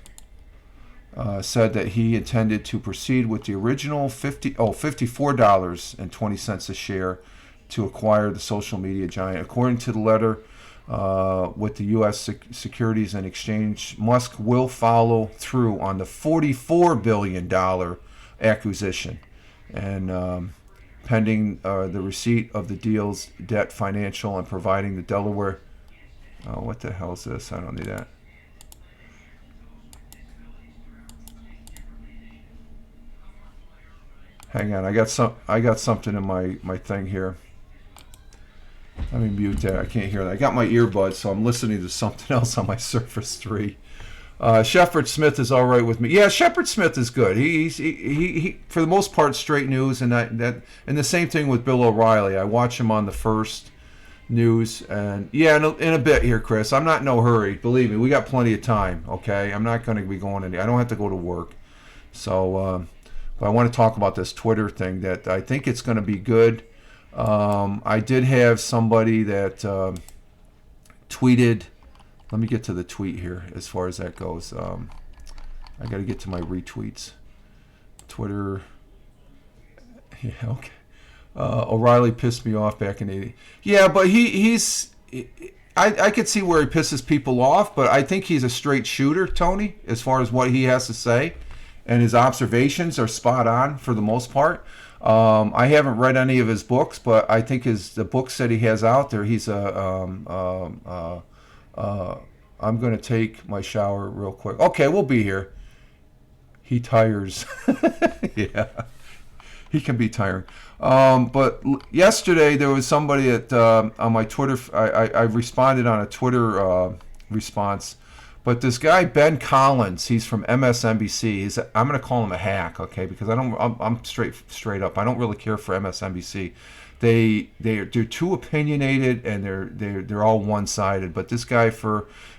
said that he intended to proceed with the original $54.20 a share to acquire the social media giant. According to the letter with the U.S. Securities and Exchange, Musk will follow through on the $44 billion acquisition, and pending the receipt of the deal's debt financial and providing the Delaware. Oh, what the hell is this? I don't need that. Hang on, I got something in my thing here. Let me mute that. I can't hear that. I got my earbuds, so I'm listening to something else on my Surface 3. Shepard Smith is all right with me. Yeah, Shepard Smith is good. He for the most part straight news, and and the same thing with Bill O'Reilly. I watch him on the first news, and yeah, in a bit here, Chris. I'm not in no hurry. Believe me, we got plenty of time. Okay, I'm not going to be going any. I don't have to go to work, so. But I want to talk about this Twitter thing that I think it's going to be good. I did have somebody that tweeted. Let me get to the tweet here as far as that goes. I got to get to my retweets. Twitter. Yeah, okay. O'Reilly pissed me off back in '80. Yeah, but he's. I could see where he pisses people off, but I think he's a straight shooter, Tony, as far as what he has to say, and his observations are spot on for the most part. I haven't read any of his books, but I think the books that he has out there, he's a. I'm going to take my shower real quick. Okay, we'll be here. He tires. Yeah, he can be tiring. But yesterday there was somebody on my Twitter. I responded on a Twitter response. But this guy Ben Collins, he's from MSNBC. I'm going to call him a hack, okay? Because I'm straight up. I don't really care for MSNBC. They're too opinionated and they're all one-sided. But this guy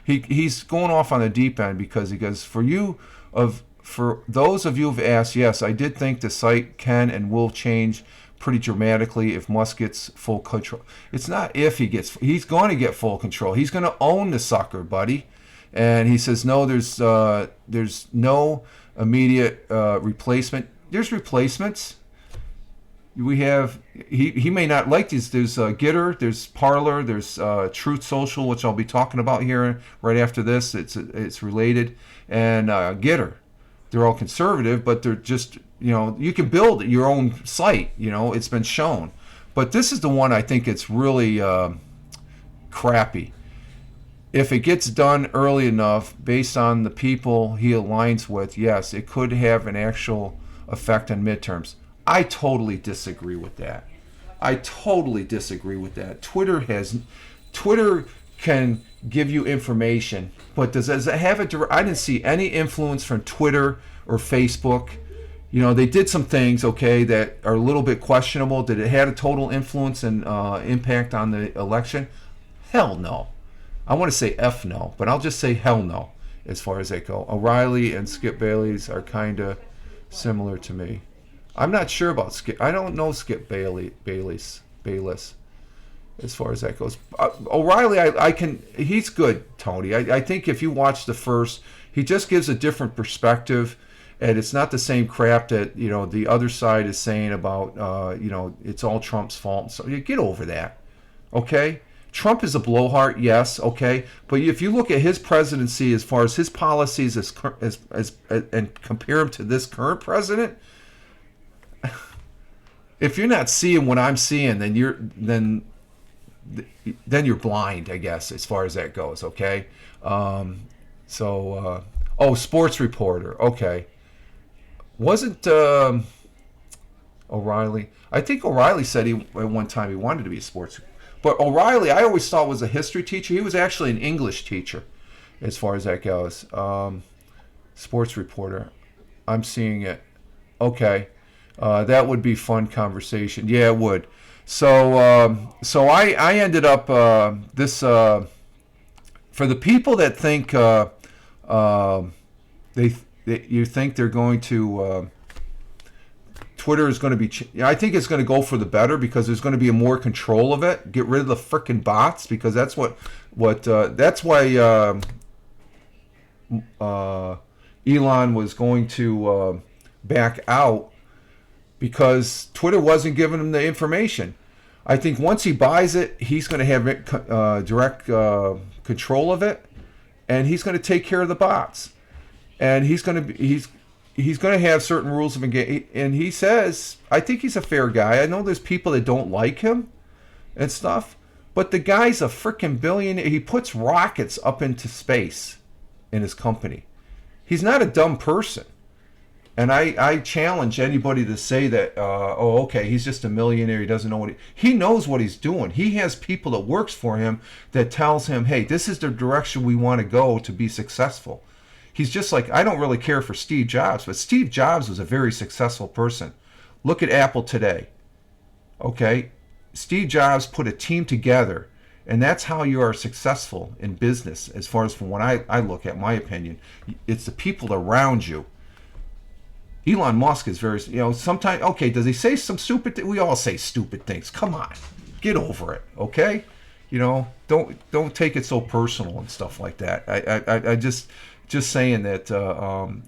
he's going off on the deep end because he goes for those of you who've asked, yes, I did think the site can and will change pretty dramatically if Musk gets full control. It's not if he's going to get full control. He's going to own the sucker, buddy. And he says, no, there's no immediate replacement. There's replacements. We have, he may not like these. There's Gitter, there's Parler, there's Truth Social, which I'll be talking about here right after this. It's related. And Gitter. They're all conservative, but they're just, you can build your own site, it's been shown. But this is the one I think it's really crappy. If it gets done early enough, based on the people he aligns with, yes, it could have an actual effect on midterms. I totally disagree with that. Twitter can give you information, but does it have I didn't see any influence from Twitter or Facebook. They did some things, okay, that are a little bit questionable. Did it have a total influence and impact on the election? Hell no. I want to say F no, but I'll just say hell no as far as that go. O'Reilly and Skip Bayless are kind of similar to me. I'm not sure about Skip. I don't know Skip Bayless as far as that goes. O'Reilly, he's good, Tony. I think if you watch the first, he just gives a different perspective, and it's not the same crap that, the other side is saying about, it's all Trump's fault. So you get over that, okay? Trump is a blowhard, yes, okay, but if you look at his presidency as far as his policies and compare him to this current president, if you're not seeing what I'm seeing, then you're blind, I guess, as far as that goes, okay? Sports reporter, okay. Wasn't O'Reilly? I think O'Reilly said at one time he wanted to be a sports reporter. But O'Reilly, I always thought was a history teacher. He was actually an English teacher, as far as that goes. Sports reporter. I'm seeing it. Okay. That would be fun conversation. Yeah, it would. So I ended up for the people that think you think they're going to Twitter is going to be. I think it's going to go for the better because there's going to be more control of it. Get rid of the frickin' bots because that's that's why Elon was going to back out because Twitter wasn't giving him the information. I think once he buys it, he's going to have direct control of it, and he's going to take care of the bots, and he's going to have certain rules of engagement. And he says, I think he's a fair guy. I know there's people that don't like him and stuff, but the guy's a freaking billionaire. He puts rockets up into space in his company. He's not a dumb person. And I challenge anybody to say that, he's just a millionaire. He doesn't know what he knows what he's doing. He has people that works for him that tells him, hey, this is the direction we want to go to be successful. He's just like, I don't really care for Steve Jobs, but Steve Jobs was a very successful person. Look at Apple today. Okay? Steve Jobs put a team together, and that's how you are successful in business, as far as from what I look at, my opinion. It's the people around you. Elon Musk is very, sometimes, okay, does he say some stupid things? We all say stupid things. Come on. Get over it, okay? Don't take it so personal and stuff like that. I just saying that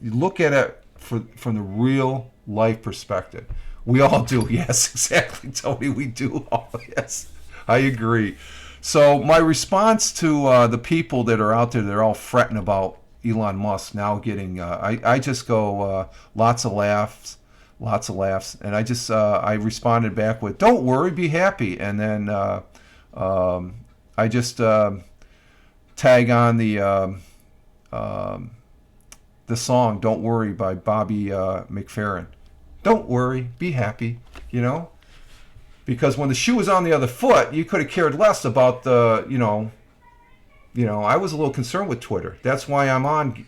you look at it from the real life perspective. We all do. Yes, exactly, Tony. We do. Oh, yes, I agree. So my response to the people that are out there, they're all fretting about Elon Musk now getting. I just go lots of laughs, lots of laughs, and I responded back with, "Don't worry, be happy," and then I just tag on the song "Don't Worry" by Bobby McFerrin. Don't worry, be happy, you know? Because when the shoe was on the other foot, you could have cared less about I was a little concerned with Twitter. That's why I'm on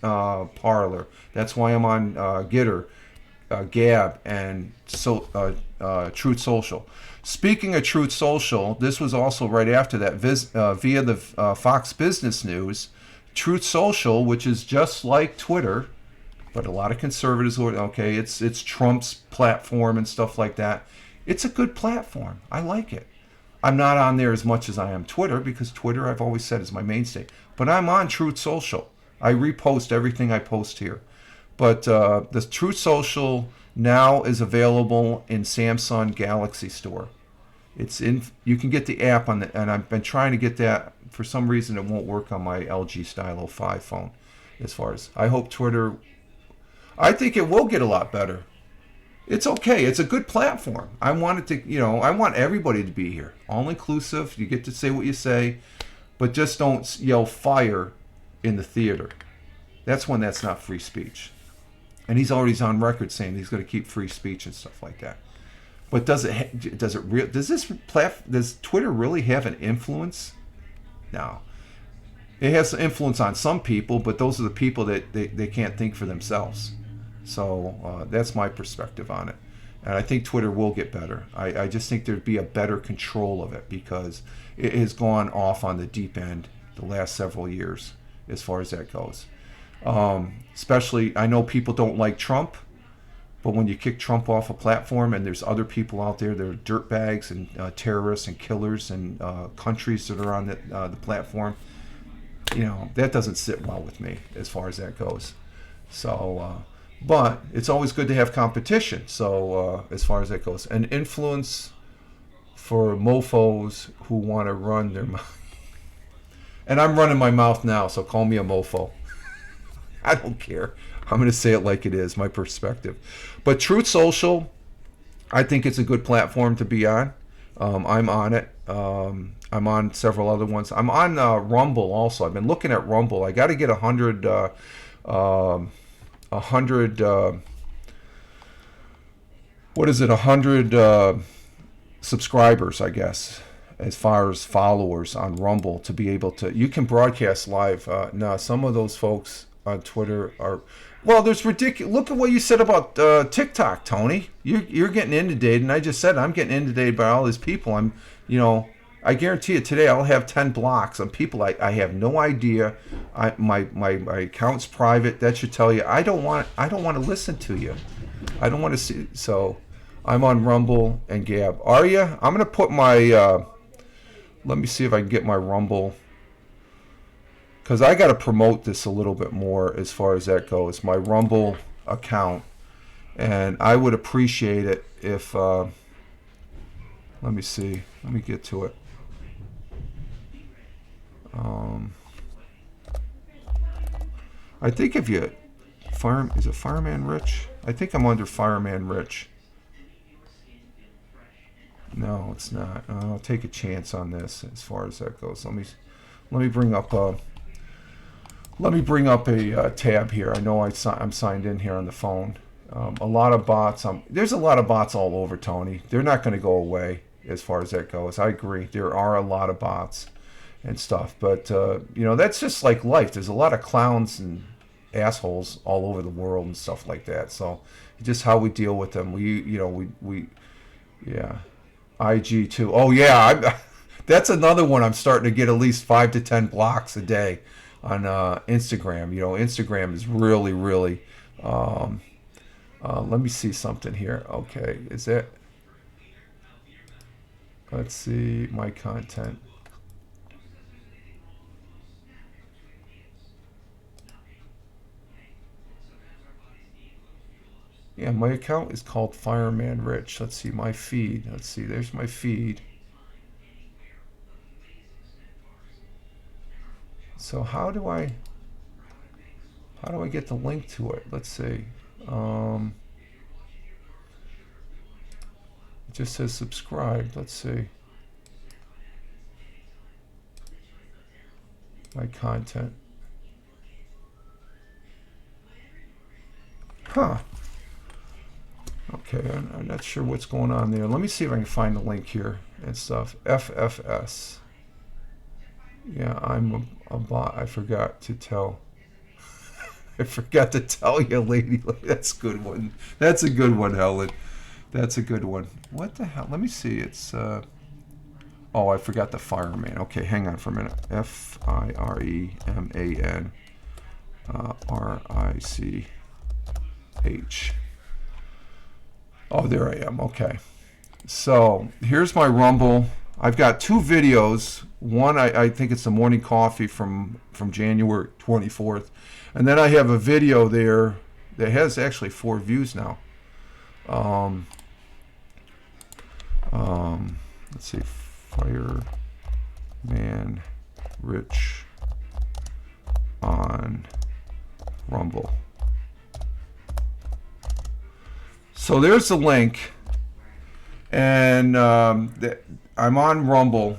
Parler. That's why I'm on Gitter, Gab, and Truth Social. Speaking of Truth Social, this was also right after that via the Fox Business News. Truth Social, which is just like Twitter, but a lot of conservatives were okay. It's Trump's platform and stuff like that. It's a good platform. I like it. I'm not on there as much as I am Twitter because Twitter, I've always said, is my mainstay. But I'm on Truth Social. I repost everything I post here. But the Truth Social now is available in Samsung Galaxy Store. It's in. You can get the app on the, and I've been trying to get that. For some reason, it won't work on my LG Stylo 5 phone. As far as I hope Twitter, I think it will get a lot better. It's okay. It's a good platform. I want it to, I want everybody to be here. All inclusive. You get to say what you say, but just don't yell fire in the theater. That's when that's not free speech. And he's already on record saying he's going to keep free speech and stuff like that. But does Twitter really have an influence? No. It has influence on some people, but those are the people that they can't think for themselves. So that's my perspective on it. And I think Twitter will get better. I just think there'd be a better control of it because it has gone off on the deep end the last several years as far as that goes. Especially, I know people don't like Trump, but when you kick Trump off a platform and there's other people out there that are dirtbags and terrorists and killers and countries that are on the platform, that doesn't sit well with me as far as that goes. So, but it's always good to have competition. So as far as that goes, an influence for mofos who want to run their mouth. And I'm running my mouth now, so call me a mofo. I don't care. I'm going to say it like it is, my perspective. But Truth Social, I think it's a good platform to be on. I'm on it. I'm on several other ones. I'm on Rumble also. I've been looking at Rumble. I got to get 100 subscribers, I guess, as far as followers on Rumble to be able to. You can broadcast live. Now, some of those folks on Twitter are. Well, there's ridiculous. Look at what you said about TikTok, Tony. You're getting inundated, and I just said I'm getting inundated by all these people. I guarantee you today I'll have 10 blocks on people I have no idea. My account's private. That should tell you I don't want to listen to you. I don't want to see. So I'm on Rumble and Gab. Are you? I'm gonna put my. Let me see if I can get my Rumble. Because I got to promote this a little bit more as far as that goes, my Rumble account. And I would appreciate it if, let me see, let me get to it. I think if you, is it Fireman Rich? I think I'm under Fireman Rich. No, it's not. I'll take a chance on this as far as that goes. Let me bring up a tab here. I know I'm signed in here on the phone. A lot of bots. There's a lot of bots all over, Tony. They're not going to go away as far as that goes. I agree. There are a lot of bots and stuff. But, that's just like life. There's a lot of clowns and assholes all over the world and stuff like that. So just how we deal with them. Yeah. IG too. Oh, yeah. That's another one I'm starting to get at least 5 to 10 blocks a day on Instagram. Instagram is really, really. Let me see something here. Okay, is that? Let's see my content. Yeah, my account is called Fireman Rich. Let's see my feed. Let's see. There's my feed. So how do I get the link to it? Let's see. It just says subscribe. Let's see. My content. Huh. Okay, I'm not sure what's going on there. Let me see if I can find the link here and stuff. FFS. Yeah, I'm a bot. I forgot to tell. I forgot to tell you, lady. That's a good one. That's a good one, Helen. That's a good one. What the hell? Let me see. It's oh, I forgot the fireman. Okay, hang on for a minute. FIREMAN RICH. Oh, there I am. Okay. So here's my Rumble. I've got two videos. One, I think it's the morning coffee from January 24th. And then I have a video there that has actually 4 views now. Let's see. Fireman Rich on Rumble. So there's the link. And I'm on Rumble.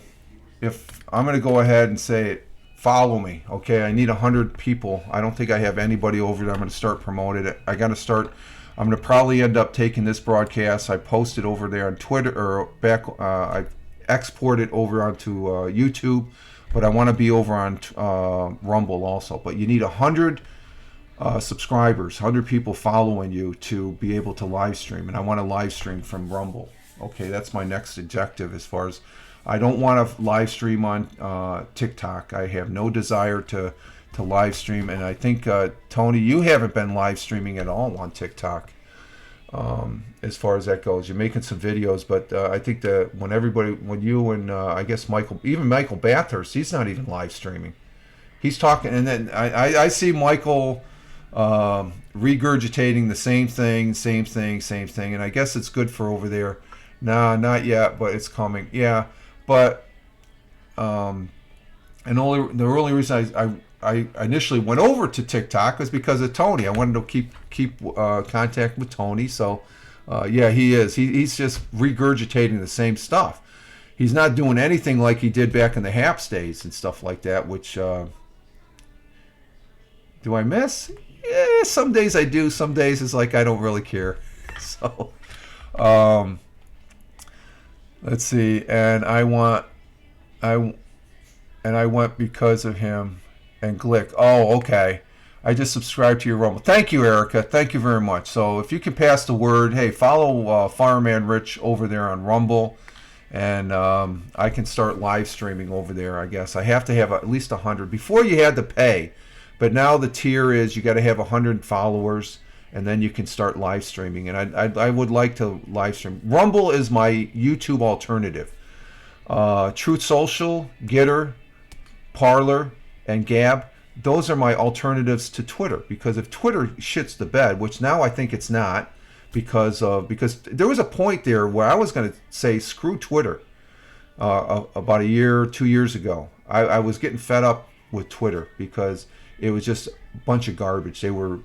If I'm going to go ahead and say it, follow me, okay? I need 100 people. I don't think I have anybody over there. I'm going to start promoting it. I'm going to probably end up taking this broadcast. I posted over there on Twitter, or I exported over onto YouTube, but I want to be over on Rumble also. But you need 100 subscribers, 100 people following you to be able to live stream, and I want to live stream from Rumble. Okay, that's my next objective. As far as I don't want to live stream on TikTok. I have no desire to live stream, and I think Tony, you haven't been live streaming at all on TikTok. As far as that goes, you're making some videos, but I think that when you and I guess even Michael Bathurst, he's not even live streaming. He's talking, and then I see Michael regurgitating the same thing, and I guess it's good for over there. Nah, not yet, but it's coming. Yeah, but and the only reason I initially went over to TikTok was because of Tony. I wanted to keep contact with Tony. So yeah, he is. He's just regurgitating the same stuff. He's not doing anything like he did back in the Haps days and stuff like that. Which do I miss? Yeah, some days I do. Some days it's like I don't really care. So let's see. And I went because of him. And Glick. Oh, okay. I just subscribed to your Rumble. Thank you, Erica. Thank you very much. So if you can pass the word, hey, follow Fireman Rich over there on Rumble, and I can start live streaming over there. I guess I have to have at least 100. Before you had to pay, but now the tier is you got to have 100 followers, and then you can start live streaming. And I would like to live stream. Rumble is my YouTube alternative. Truth Social, Getter, Parler, and Gab, those are my alternatives to Twitter, because if Twitter shits the bed, which now I think it's not, because there was a point there where I was going to say screw Twitter about a year, 2 years ago. I was getting fed up with Twitter because it was just a bunch of garbage. They were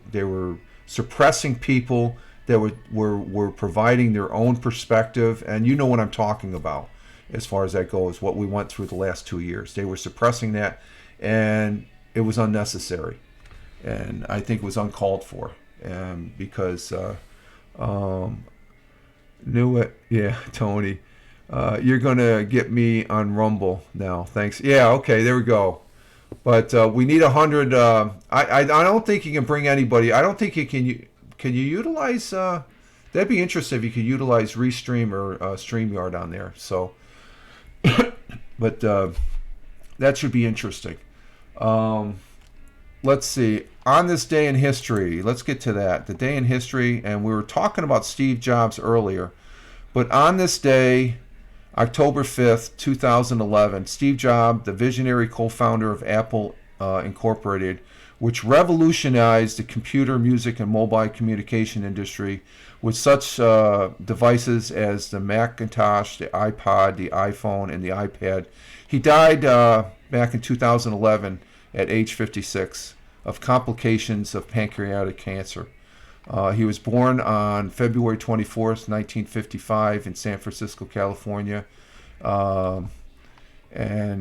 suppressing people that were providing their own perspective, and you know what I'm talking about as far as that goes, what we went through the last 2 years. They were suppressing that, and it was unnecessary, and I think it was uncalled for, because knew it. Yeah, Tony, you're gonna get me on Rumble now. Thanks. Yeah, okay, there we go. But we need 100. I don't think you can bring anybody. I don't think you can. Can you utilize? That'd be interesting if you could utilize Restream or StreamYard on there. So, but that should be interesting. Let's see. On this day in history, let's get to that. The day in history, and we were talking about Steve Jobs earlier, but on this day, October 5th, 2011, Steve Jobs, the visionary co-founder of Apple Incorporated, which revolutionized the computer, music, and mobile communication industry with such devices as the Macintosh, the iPod, the iPhone, and the iPad. He died back in 2011 at age 56 of complications of pancreatic cancer. He was born on February 24th, 1955 in San Francisco, California. And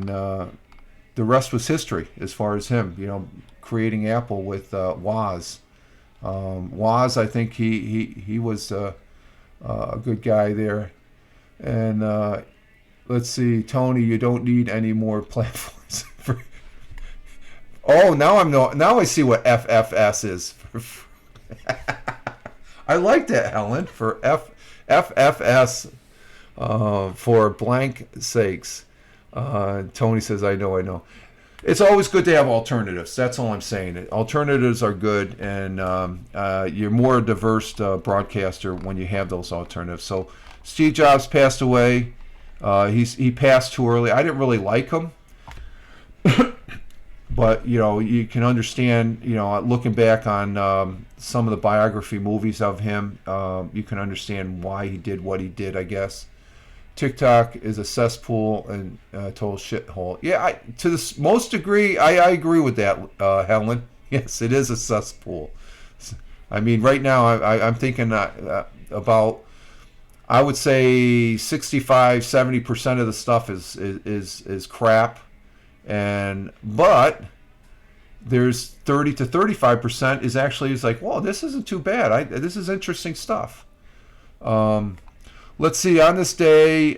the rest was history as far as him, creating Apple with Woz. Woz, I think he was a good guy there. And let's see, Tony, you don't need any more platforms. Oh, now I see what FFS is. I like that, Helen, for FFS for blank sakes. Tony says, I know. It's always good to have alternatives. That's all I'm saying. Alternatives are good, and you're more a diverse broadcaster when you have those alternatives. So Steve Jobs passed away. He passed too early. I didn't really like him. But, you can understand, looking back on some of the biography movies of him, you can understand why he did what he did, I guess. TikTok is a cesspool and a total shithole. Yeah, to the most degree, I agree with that, Helen. Yes, it is a cesspool. I mean, right now, I'm thinking about, I would say 65-70% of the stuff is crap. But there's 30 to 35% is actually like, well, this isn't too bad. This is interesting stuff. Let's see, on this day,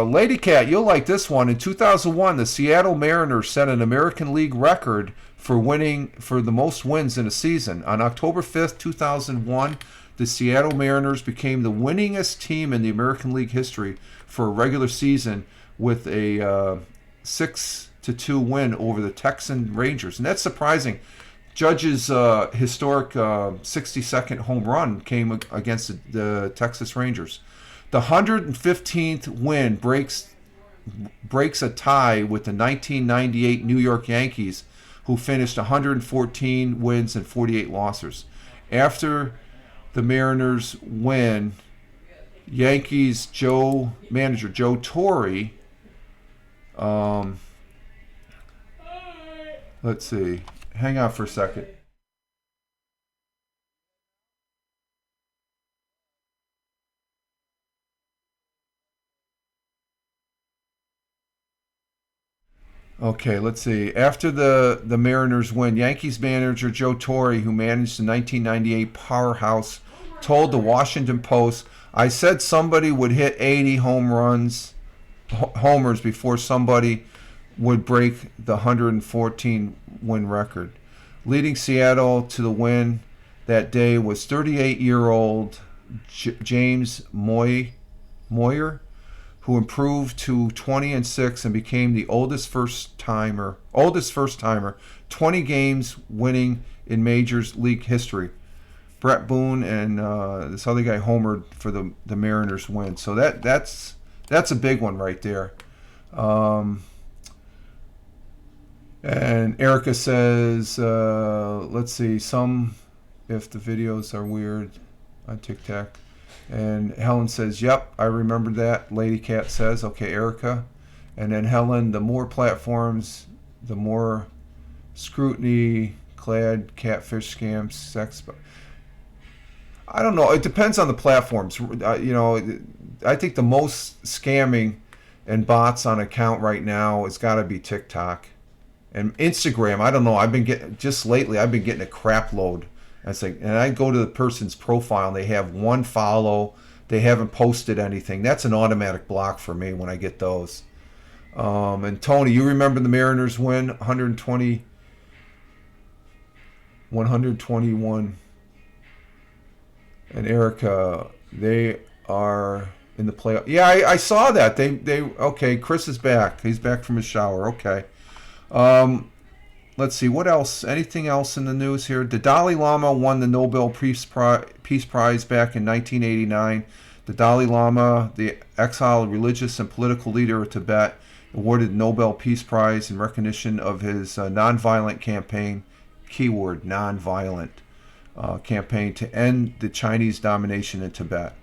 Lady Cat, you'll like this one. In 2001, the Seattle Mariners set an American League record for the most wins in a season. On October 5th, 2001, the Seattle Mariners became the winningest team in the American League history for a regular season with a 6-2 win over the Texan Rangers. And that's surprising. Judge's historic 60-second home run came against the Texas Rangers. The 115th win breaks a tie with the 1998 New York Yankees, who finished 114 wins and 48 losses. After the Mariners win, Yankees manager Joe Torre, let's see, hang on for a second. Okay, let's see. After the Mariners win, Yankees manager Joe Torre, who managed the 1998 powerhouse, told the Washington Post, I said somebody would hit 80 homers before somebody would break the 114 win record. Leading Seattle to the win that day was 38-year-old James Moyer, who improved to 20-6 and became the oldest first timer, 20 games winning in Major League history. Brett Boone and this other guy homered for the Mariners win. So that's a big one right there. And Erica says, let's see, if the videos are weird on TikTok. And Helen says, yep, I remember that. Lady Cat says, okay, Erica. And then Helen, the more platforms, the more scrutiny, clad, catfish scams, sex. I don't know. It depends on the platforms. I think the most scamming and bots on account right now has got to be TikTok. And Instagram, I don't know. I've been getting a crap load. And I go to the person's profile and they have one follow. They haven't posted anything. That's an automatic block for me when I get those. And Tony, you remember the Mariners win 121. And Erica, they are in the playoff. Yeah, I saw that. Okay, Chris is back. He's back from his shower. Okay. Let's see, what else? Anything else in the news here? The Dalai Lama won the Nobel Peace Prize back in 1989. The Dalai Lama, the exiled religious and political leader of Tibet, awarded the Nobel Peace Prize in recognition of his nonviolent keyword, nonviolent campaign to end the Chinese domination in Tibet.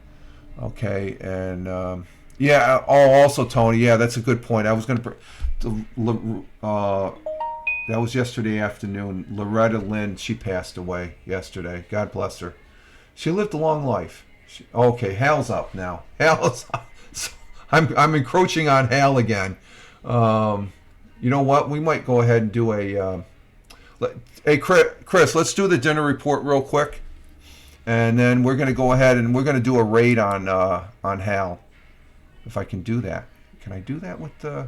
Okay, and yeah. Oh, also Tony. Yeah, that's a good point. I was going to. That was yesterday afternoon. Loretta Lynn, she passed away yesterday. God bless her. She lived a long life. Okay, Hal's up now. Hal's up. So I'm encroaching on Hal again. You know what? We might go ahead and do a. Hey, Chris, let's do the dinner report real quick, and then we're going to go ahead and we're going to do a raid on Hal. If I can do that, can I do that with the?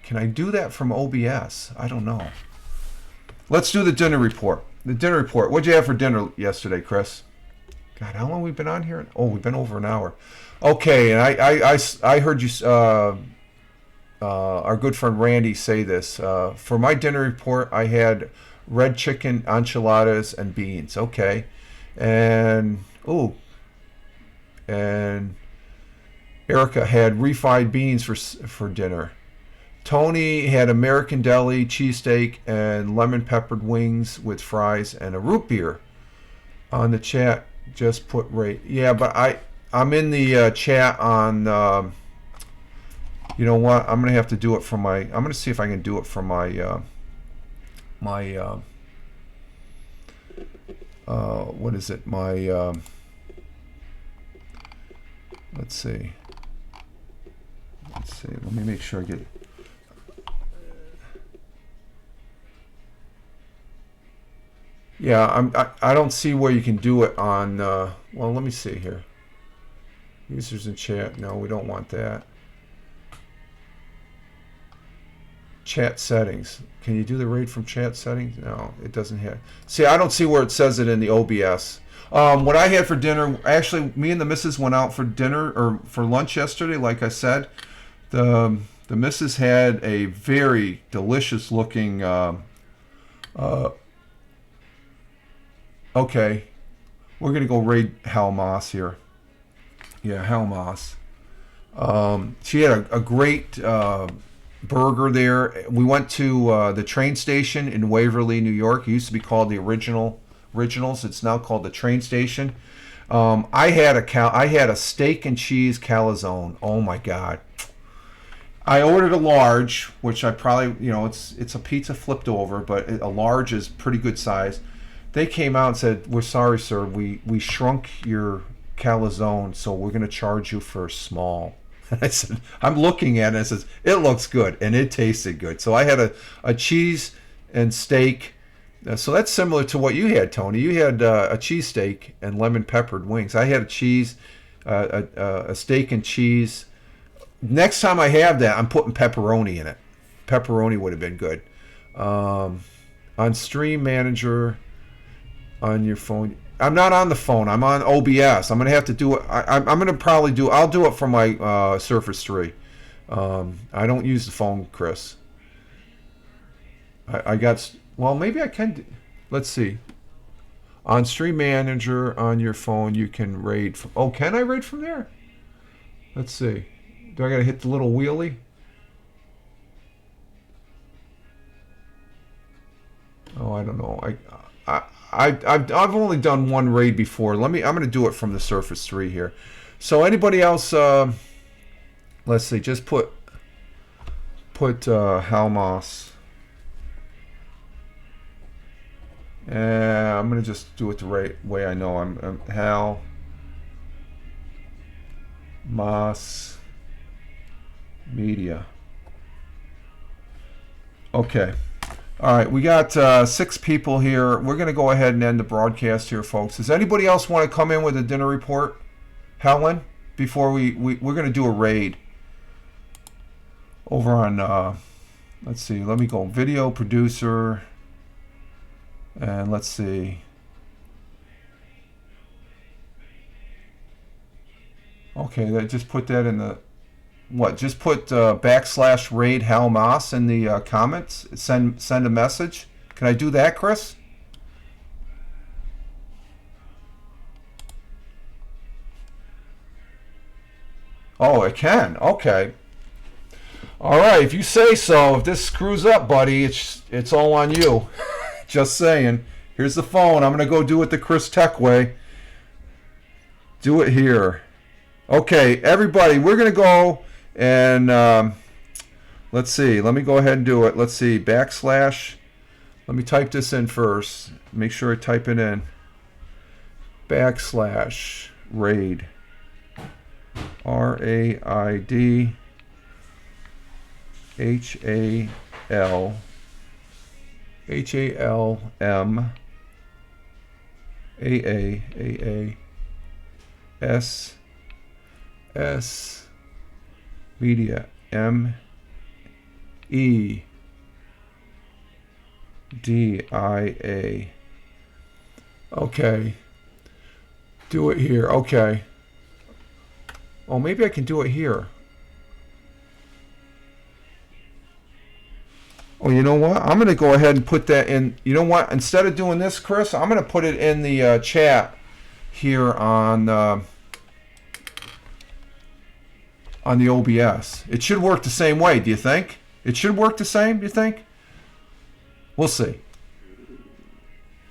Can I do that from OBS? I don't know. Let's do the dinner report. The dinner report. What'd you have for dinner yesterday, Chris? God, how long have we been on here? Oh, we've been over an hour. Okay, and I heard you, our good friend Randy say this. For my dinner report, I had red chicken, enchiladas, and beans. Okay, and and Erica had refried beans for dinner. Tony had American deli, cheesesteak, and lemon peppered wings with fries and a root beer. On the chat, just put rate. Yeah, but I'm in the chat on. You know what? I'm gonna have to do it from my. I'm gonna see if I can do it from my. What is it? My. Let's see. Let me make sure I get. Yeah, I don't see where you can do it on. Well, let me see here. Users in chat. No, we don't want that. Chat settings. Can you do the raid from chat settings? No, it doesn't have. See, I don't see where it says it in the OBS. What I had for dinner, actually, me and the missus went out for dinner or for lunch yesterday. Like I said, the missus had a very delicious looking. Okay, we're gonna go raid Hal Moss here. Yeah, Hal Moss. She had a great burger there. We went to the train station in Waverly, New York. It used to be called the Originals. It's now called the train station. I had a steak and cheese calzone. Oh my God. I ordered a large, which I probably, it's a pizza flipped over, but a large is pretty good size. They came out and said, "We're sorry, sir. We shrunk your calzone, so we're going to charge you for small." And I said, I'm looking at it and it says, it looks good and it tasted good. So I had a cheese and steak. So that's similar to what you had, Tony. You had a cheesesteak and lemon peppered wings. I had a steak and cheese. Next time I have that, I'm putting pepperoni in it. Pepperoni would have been good. On Stream Manager, on your phone. I'm not on the phone. I'm on OBS. I'm going to have to do it. I'm going to probably I'll do it from my Surface 3. I don't use the phone, Chris. Well, maybe I can. Let's see. On Stream Manager on your phone, you can raid. Can I raid from there? Let's see. Do I got to hit the little wheelie? Oh, I don't know. I've only done one raid before. I'm going to do it from the Surface 3 here. So anybody else? Let's see. Just put Hal Moss. I'm going to just do it the right way I know. I'm Hal Moss Media. Okay. All right, we got 6 people here. We're going to go ahead and end the broadcast here, folks. Does anybody else want to come in with a dinner report, Helen, before we're going to do a raid over on, let's see, let me go, video producer, and let's see. Okay, just put that in the... What? Just put /raid Hal Moss in the comments. Send a message. Can I do that, Chris? Oh, it can. Okay. All right, if you say so. If this screws up, buddy, it's all on you. Just saying. Here's the phone. I'm gonna go do it the Chris Tech way. Do it here. Okay, everybody, we're gonna go and let's see. Let me go ahead and do it. Let's see. Backslash. Let me type this in first. Make sure I type it in. Backslash raid. RAID HALM AAS media MEDIA. Okay. Do it here. Okay. Oh, maybe I can do it here. Oh, you know what? I'm going to go ahead and put that in. You know what? Instead of doing this, Chris, I'm going to put it in the chat here on the OBS. It should work the same way, do you think? It should work the same, do you think? We'll see.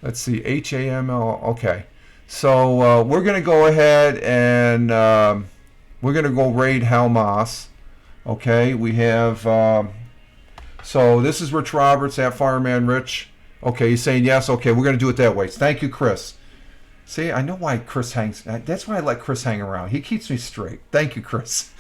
Let's see. HAML. Okay. So we're going to go ahead and we're going to go raid Halmas. Okay. We have... so this is Rich Roberts at Fireman Rich. Okay, he's saying yes. Okay, we're going to do it that way. Thank you, Chris. See, I know why Chris hangs. That's why I let Chris hang around. He keeps me straight. Thank you, Chris.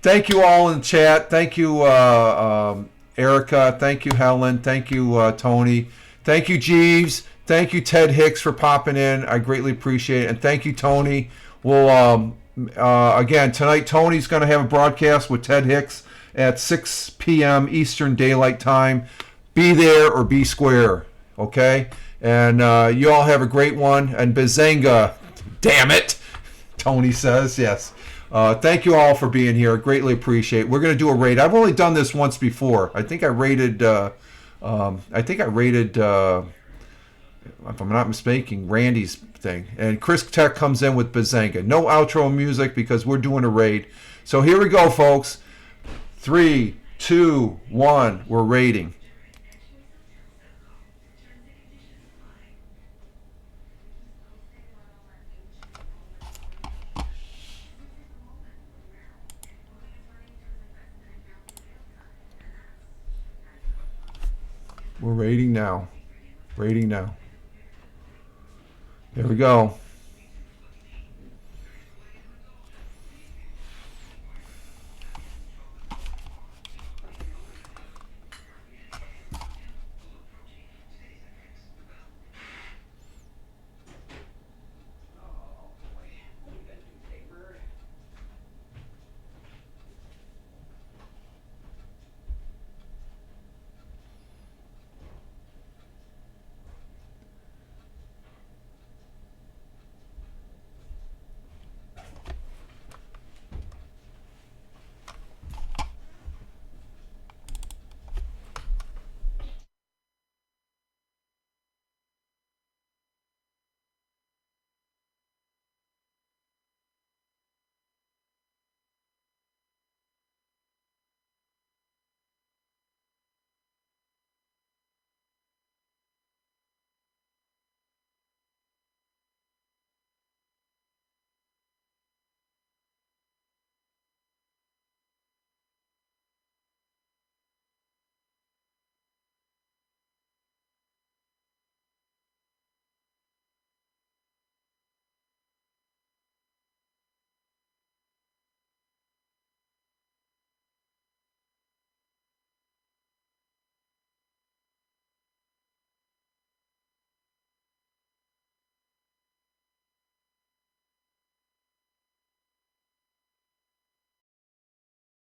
Thank you all in the chat. Thank you, Erica. Thank you, Helen. Thank you, Tony. Thank you, Jeeves. Thank you, Ted Hicks, for popping in. I greatly appreciate it. And thank you, Tony. We'll, again, tonight, Tony's going to have a broadcast with Ted Hicks at 6 p.m. Eastern Daylight Time. Be there or be square, okay? And you all have a great one. And Bazinga, damn it, Tony says, yes. Thank you all for being here. Greatly appreciate it. We're going to do a raid. I've only done this once before. I think I raided, if I'm not mistaken, Randy's thing. And Chris Tech comes in with Bazinga. No outro music because we're doing a raid. So here we go, folks. 3, 2, 1. We're raiding. We're raiding now. Raiding now. There we go.